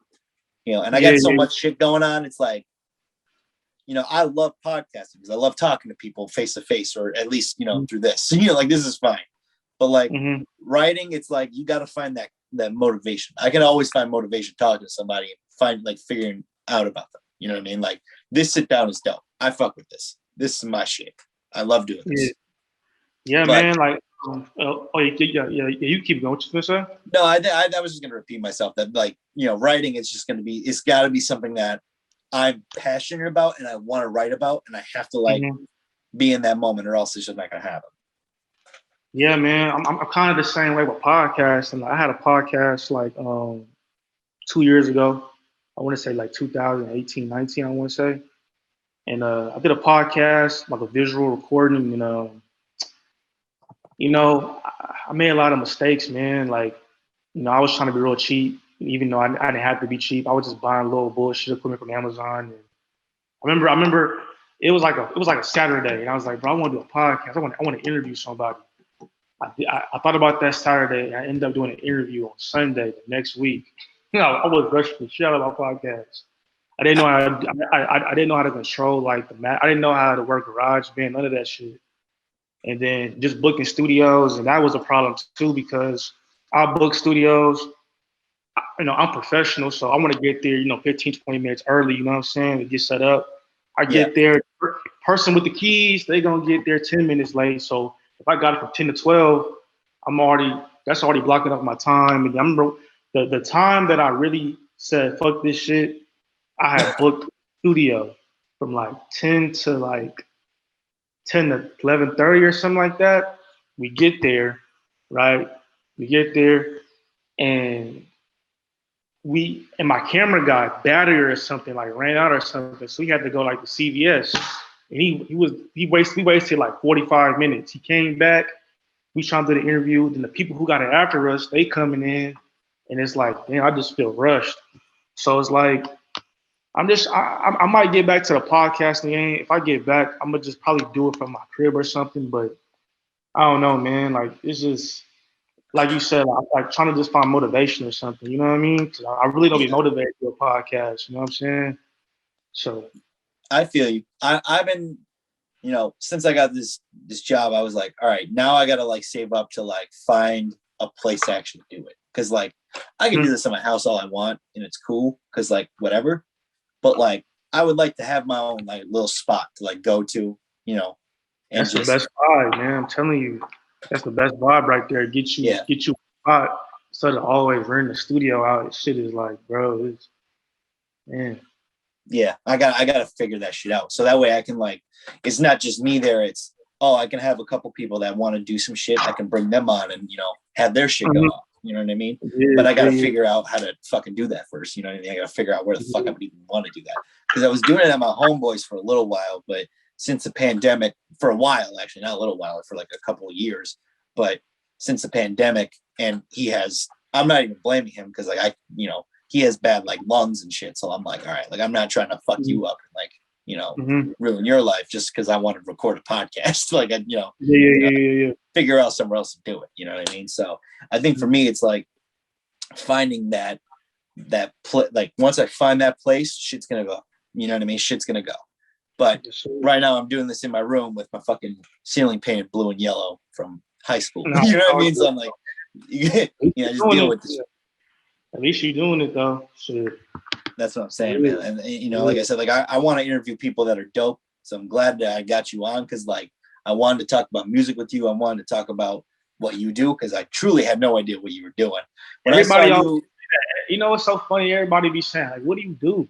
you know. And I got so much shit going on. It's like, you know, I love podcasting because I love talking to people face to face, or at least, you know, through this. You know, like, this is fine. But like writing, it's like you got to find that motivation. I can always find motivation talking to somebody and find like figuring out about them. You know what I mean? Like, this sit down is dope. I fuck with this. This is my shit. I love doing this. Yeah, but, man. Like, you keep going. What you gonna say? No, I was just gonna repeat myself. That, like, you know, writing is just gonna be. It's got to be something that I'm passionate about and I want to write about, and I have to like be in that moment, or else it's just not gonna happen. Yeah, man. I'm kind of the same way with podcasts. And I had a podcast like 2 years ago. I want to say like 2018, 19, I want to say. And I did a podcast, like a visual recording. And, you know, I made a lot of mistakes, man. Like, you know, I was trying to be real cheap, even though I didn't have to be cheap. I was just buying little bullshit equipment from Amazon. And I remember it was like a Saturday, and I was like, bro, I want to do a podcast. I want to interview somebody. I thought about that Saturday, and I ended up doing an interview on Sunday the next week. You know, I was rushing the shit out of my podcast. I didn't know I didn't know how to control like the I didn't know how to work GarageBand, none of that shit. And then just booking studios, and that was a problem too, because I book studios. You know, I'm professional, so I want to get there, you know, 15, 20 minutes early. You know what I'm saying? To get set up. I get there, person with the keys, they gonna get there 10 minutes late. So if I got it from 10 to 12, that's already blocking up my time. And I remember the time that I really said, fuck this shit, I had booked studio from like 10 to 11:30 or something like that. We get there, right? We get there, and my camera got battery or something, like ran out or something. So we had to go like to CVS. And we wasted like 45 minutes. He came back, we trying to do the interview. Then the people who got it after us, they coming in, and it's like, man, I just feel rushed. So it's like, I might get back to the podcasting game. If I get back, I'm gonna just probably do it from my crib or something. But I don't know, man. Like, it's just like you said, like trying to just find motivation or something. You know what I mean? 'Cause I really don't get motivated to do a podcast. You know what I'm saying? So I feel you. I've been, you know, since I got this job, I was like, all right, now I got to like save up to like find a place to actually do it. Cause like I can do this in my house all I want, and it's cool because like whatever. But like, I would like to have my own like little spot to like go to, you know. And that's just, the best vibe, man. I'm telling you, that's the best vibe right there. Get you a spot instead of always renting the studio out. Shit is like, bro, it's man. Yeah, I gotta figure that shit out. So that way I can like, it's not just me there. It's I can have a couple people that want to do some shit. I can bring them on and have their shit go off. You know what I mean? Yeah, but I gotta figure out how to fucking do that first. You know what I mean? I gotta figure out where the fuck I would even want to do that, because I was doing it at my homeboys for a little while, but since the pandemic, for a while actually, not a little while, for like a couple of years, but since the pandemic, and I'm not even blaming him because like he has bad like lungs and shit. So I'm like, all right, like I'm not trying to fuck you up and like, ruin your life just because I want to record a podcast. Like, figure out somewhere else to do it. You know what I mean? So I think for me, it's like finding that like once I find that place, shit's going to go. You know what I mean? Shit's going to go. But right now I'm doing this in my room with my fucking ceiling painted blue and yellow from high school. You know what I mean? So I'm like, just deal with this. At least you're doing it though. Shit. That's what I'm saying, man. And like I said, like I want to interview people that are dope. So I'm glad that I got you on, because like I wanted to talk about music with you. I wanted to talk about what you do, because I truly had no idea what you were doing. When everybody it's so funny. Everybody be saying like, "What do you do?"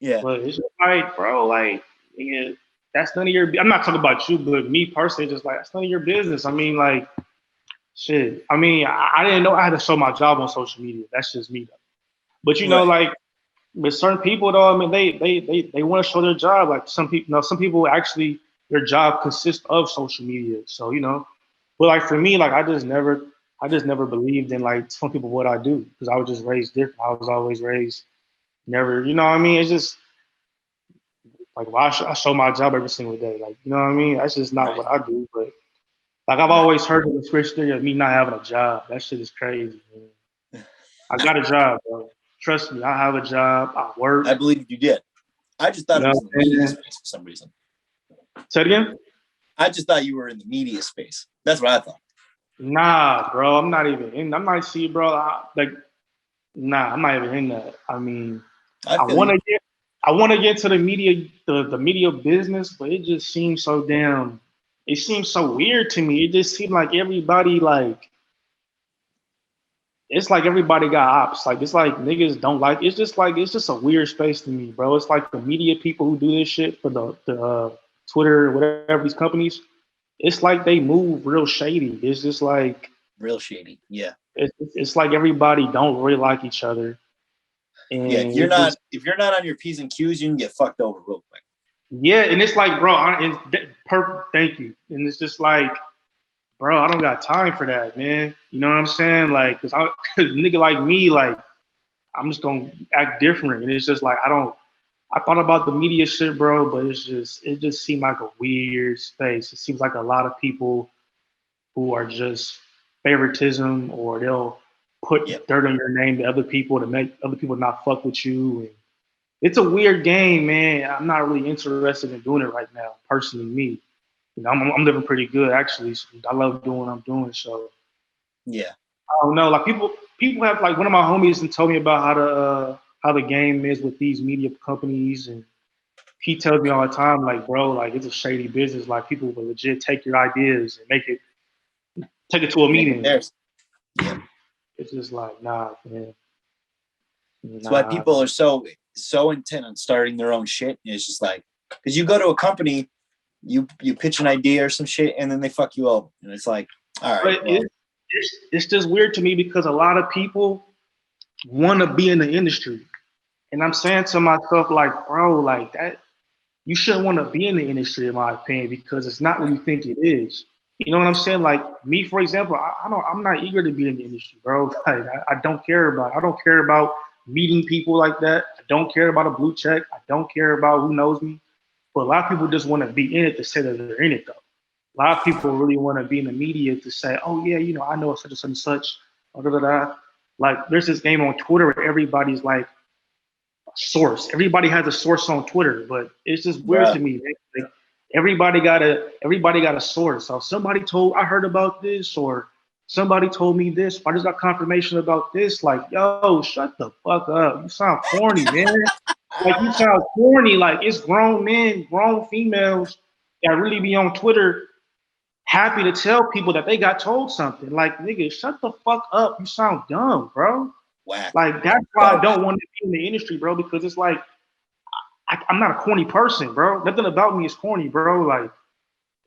Yeah, but it's just like, bro, like, that's none of your. I'm not talking about you, but me personally, just like that's none of your business. I mean, like. Shit. I mean, I didn't know I had to show my job on social media. That's just me, though. But like with certain people, though, I mean, they want to show their job. Like some people actually their job consists of social media. So but like for me, like I just never believed in like some people what I do, because I was just raised different. I was always raised never. You know what I mean? It's just like why I show my job every single day. Like you know what I mean? That's just not what I do, but. Like I've always heard the description of me not having a job. That shit is crazy, man. I got a job, bro. Trust me, I have a job. I work. I believe you did. I just thought it was in the media space for some reason. Say it again? I just thought you were in the media space. That's what I thought. Nah, bro. I'm not even in. I'm not bro. I'm not even in that. I mean, I want to get to the media, the media business, but it just seems so damn. It seems so weird to me. It just seemed like everybody it's like everybody got ops. Like it's like niggas don't like. It's just a weird space to me, bro. It's like the media people who do this shit for the Twitter, whatever these companies. It's like they move real shady. It's just like real shady. Yeah. It's like everybody don't really like each other. And if you're not on your P's and Q's, you can get fucked over real quick. Yeah, and it's like, bro, perfect. Thank you. And it's just like, bro, I don't got time for that, man. You know what I'm saying? Like, cause nigga like me, like, I'm just gonna act different. And it's just like, I thought about the media shit, bro, but it just seemed like a weird space. It seems like a lot of people who are just favoritism, or they'll put dirt on your name to other people to make other people not fuck with you. And it's a weird game, man. I'm not really interested in doing it right now, personally, me. I'm living pretty good, actually. So I love doing what I'm doing. So yeah, I don't know. Like people have, like, one of my homies and told me about how the game is with these media companies, and he tells me all the time, like, bro, like it's a shady business. Like people will legit take your ideas and take it to a meeting. Yeah. It's just like, nah, man. That's why people are so intent on starting their own shit. It's just like, because you go to a company, you pitch an idea or some shit, and then they fuck you over, and it's like, all right. Well, it's just weird to me, because a lot of people want to be in the industry, and I'm saying to myself, like, bro, like that, you shouldn't want to be in the industry, in my opinion, because it's not what you think it is. You know what I'm saying? Like me, for example, I'm not eager to be in the industry, bro. Like I don't care about meeting people like that. I don't care about a blue check. I don't care about who knows me. But a lot of people just want to be in it to say that they're in it, though. A lot of people really want to be in the media to say, oh, yeah, I know such and such and such. Blah, blah, blah. Like, there's this game on Twitter where everybody's like a source. Everybody has a source on Twitter, but it's just weird to me. Like, everybody got a source. So somebody I heard about this, or somebody told me this. I just got confirmation about this. Like, yo, shut the fuck up. You sound corny, man. Like, you sound corny. Like, it's grown men, grown females that really be on Twitter happy to tell people that they got told something. Like, nigga, shut the fuck up. You sound dumb, bro. Whack. Like, that's why I don't want to be in the industry, bro, because it's like, I'm not a corny person, bro. Nothing about me is corny, bro. Like,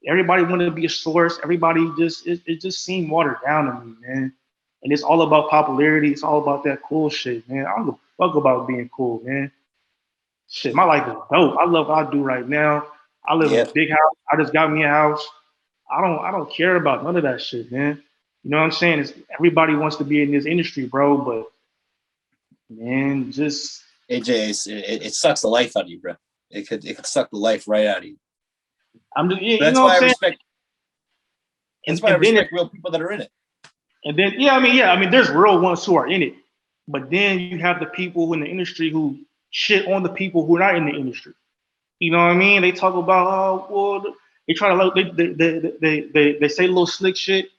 everybody wanted to be a source. Everybody just, it just seemed watered down to me, man. And it's all about popularity. It's all about that cool shit, man. I don't give a fuck about being cool, man. Shit, my life is dope. I love what I do right now. I live in a big house. I just got me a house. I don't care about none of that shit, man. You know what I'm saying? Everybody wants to be in this industry, bro, but man, just it sucks the life out of you, bro. It could suck the life right out of you. I'm just, you that's know why what I'm I saying? respect. That's why I respect real people that are in it. And then, I mean, there's real ones who are in it, but then you have the people who in the industry who shit on the people who are not in the industry. You know what I mean? They talk about, well, they try to they say little slick shit,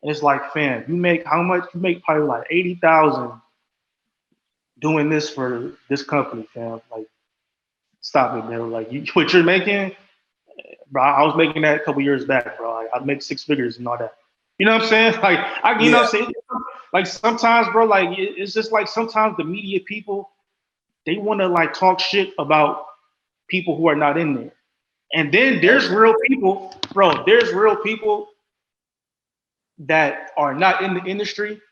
and it's like, fam, you make how much? You make probably like 80,000 doing this for this company, fam. Like, stop it, man. Like, what you're making, bro. I was making that a couple years back, bro. I'd make 6 figures and all that. You know what I'm saying? Like, you know what I'm saying? Like, sometimes, bro, like, it's just like sometimes the media people, they want to like talk shit about people who are not in there. And then there's real people, bro. There's real people that are not in the industry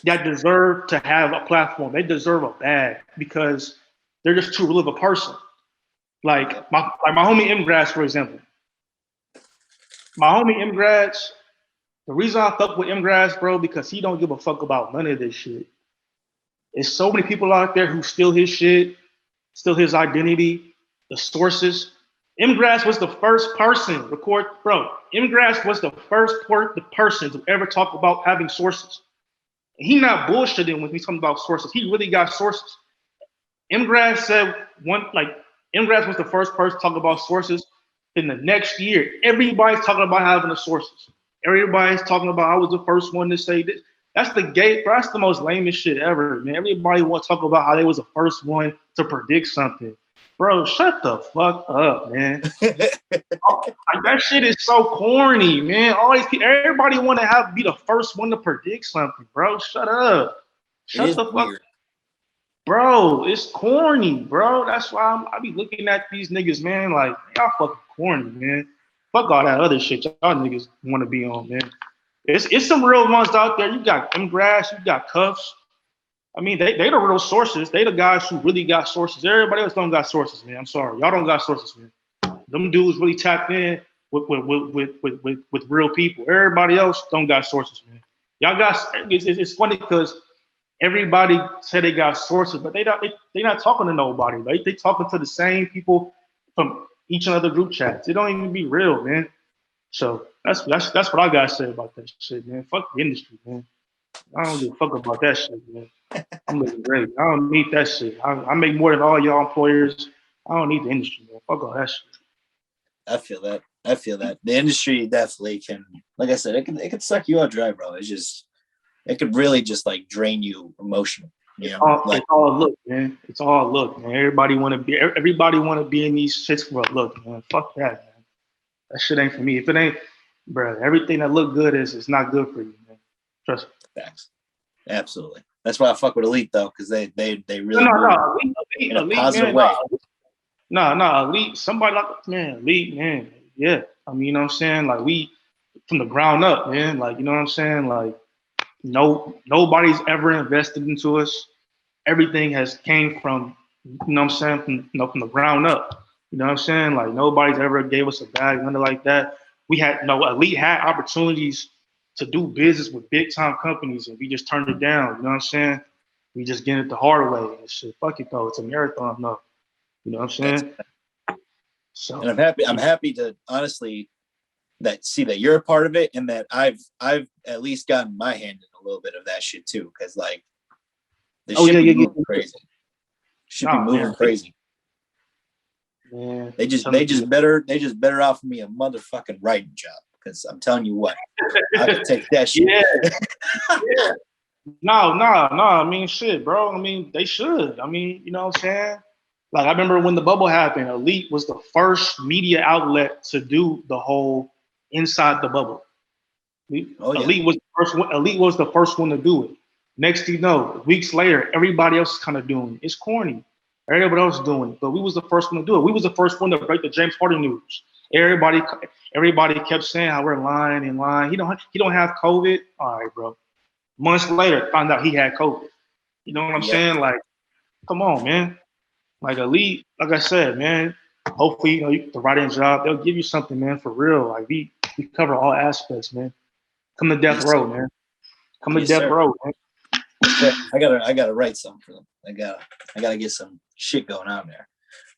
that deserve to have a platform. They deserve a bag because they're just too real of a person. Like my homie M Grass, for example. My homie M Grass, the reason I fuck with M Grass, bro, because he don't give a fuck about none of this shit. There's so many people out there who steal his shit, steal his identity, the sources. M Grass was the first person record, bro. M Grass was the first person to ever talk about having sources. And he not bullshitting when he's talking about sources. He really got sources. M Grass said M Grass was the first person to talk about sources. In the next year, everybody's talking about having the sources. Everybody's talking about I was the first one to say this. That's the gate, bro. That's the most lamest shit ever, man. Everybody want to talk about how they was the first one to predict something. Bro, shut the fuck up, man. That shit is so corny, man. All these people, everybody want to be the first one to predict something, bro. Shut up. Shut the fuck up. Bro, it's corny, bro. That's why I be looking at these niggas, man, like, y'all fucking corny, man. Fuck all that other shit y'all niggas want to be on, man. It's some real ones out there. You got M Grass, you got Cuffs. I mean, they the real sources. They the guys who really got sources. Everybody else don't got sources, man. I'm sorry. Y'all don't got sources, man. Them dudes really tapped in with real people. Everybody else don't got sources, man. Y'all got, it's funny because everybody say they got sources, but they not talking to nobody. Like, they talking to the same people from each and other group chats. It don't even be real, man. So that's what I gotta say about that shit, man. Fuck the industry, man. I don't give a fuck about that shit, man. I'm living great. I don't need that shit. I make more than all y'all employers. I don't need the industry, man. Fuck all that shit. I feel that. The industry definitely can, like I said, it can suck you out dry, bro. It could really just like drain you emotionally. You know, it's all look, man. It's all look, man. Everybody want to be in these shits for a look, man. Fuck that, man. That shit ain't for me. If it ain't, bro, everything that look good is not good for you, man. Trust me. Facts. Absolutely. That's why I fuck with Elite though, because they really Elite, in a positive way. Elite. Somebody like, man, Elite, man. Yeah. I mean, you know what I'm saying? Like, we from the ground up, man. Like, you know what I'm saying? Like, nobody's ever invested into us. Everything has came from, you know what I'm saying, from the ground up. You know what I'm saying? Like, nobody's ever gave us a bag, nothing like that. Elite had opportunities to do business with big time companies, and we just turned it down. You know what I'm saying? We just get it the hard way and shit. Fuck it though. It's a marathon, no. You know what I'm saying? So, and I'm happy to honestly see that you're a part of it, and that I've at least gotten my hand in a little bit of that shit too. Because like, the shit be moving crazy. Should be moving crazy. Man, they just better offer me a motherfucking writing job. because I'm telling you what, I could take that shit. Yeah. No. I mean, shit, bro. I mean, they should. I mean, you know what I'm saying? Like, I remember when the bubble happened, Elite was the first media outlet to do the whole inside the bubble. Oh, yeah. Elite was the first one. Elite was the first one to do it. Next thing you know, weeks later, everybody else is kind of doing it. It's corny. Everybody else is doing it, but we was the first one to do it. We was the first one to break the James Harden news. Everybody kept saying how we're lying and lying. He don't have COVID. All right, bro. Months later, found out he had COVID. You know what I'm saying? Like, come on, man. Like Elite, like I said, man. Hopefully, you know, the writing job, they'll give you something, man, for real. Like we cover all aspects, man. Come to death row, man. Come to death row, man. I gotta write something for them. I gotta get some shit going on there.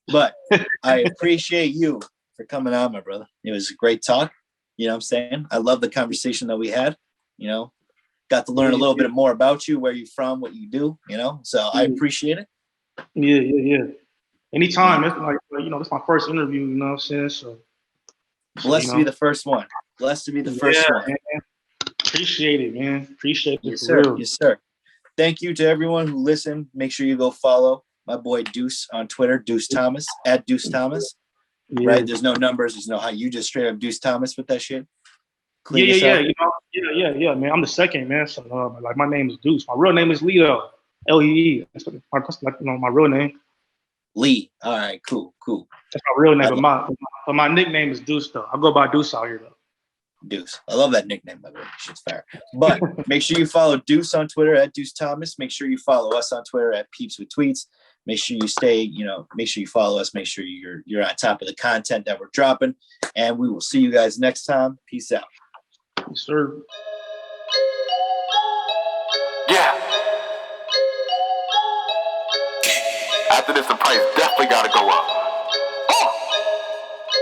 But I appreciate you for coming on, my brother. It was a great talk. You know what I'm saying? I love the conversation that we had. You know, got to learn a little bit more about you, where you're from, what you do, you know. So I appreciate it. Yeah. Anytime. It's like, you know, this is my first interview, you know what I'm saying? So blessed to be the first one. Blessed to be the first one. Man. Appreciate it, man. Appreciate it. Yes, sir. Real. Yes, sir. Thank you to everyone who listened. Make sure you go follow my boy Deuce on Twitter, Deuce Thomas, at Deuce Thomas. Yeah. Right? There's no numbers. There's no how you just straight up Deuce Thomas with that shit. Yeah. You know, man. I'm the second, man. So like my name is Deuce. My real name is Leo. Lee. That's like, you know, my real name. Lee. All right, cool. That's my real name, but my nickname is Deuce though. I go by Deuce out here though. Deuce. I love that nickname, by the way. Shit's fire. But make sure you follow Deuce on Twitter at Deuce Thomas. Make sure you follow us on Twitter at Peeps with Tweets. Make sure you follow us. Make sure you're on top of the content that we're dropping. And we will see you guys next time. Peace out. Yes, sir. Yeah. After this, the price definitely gotta go up.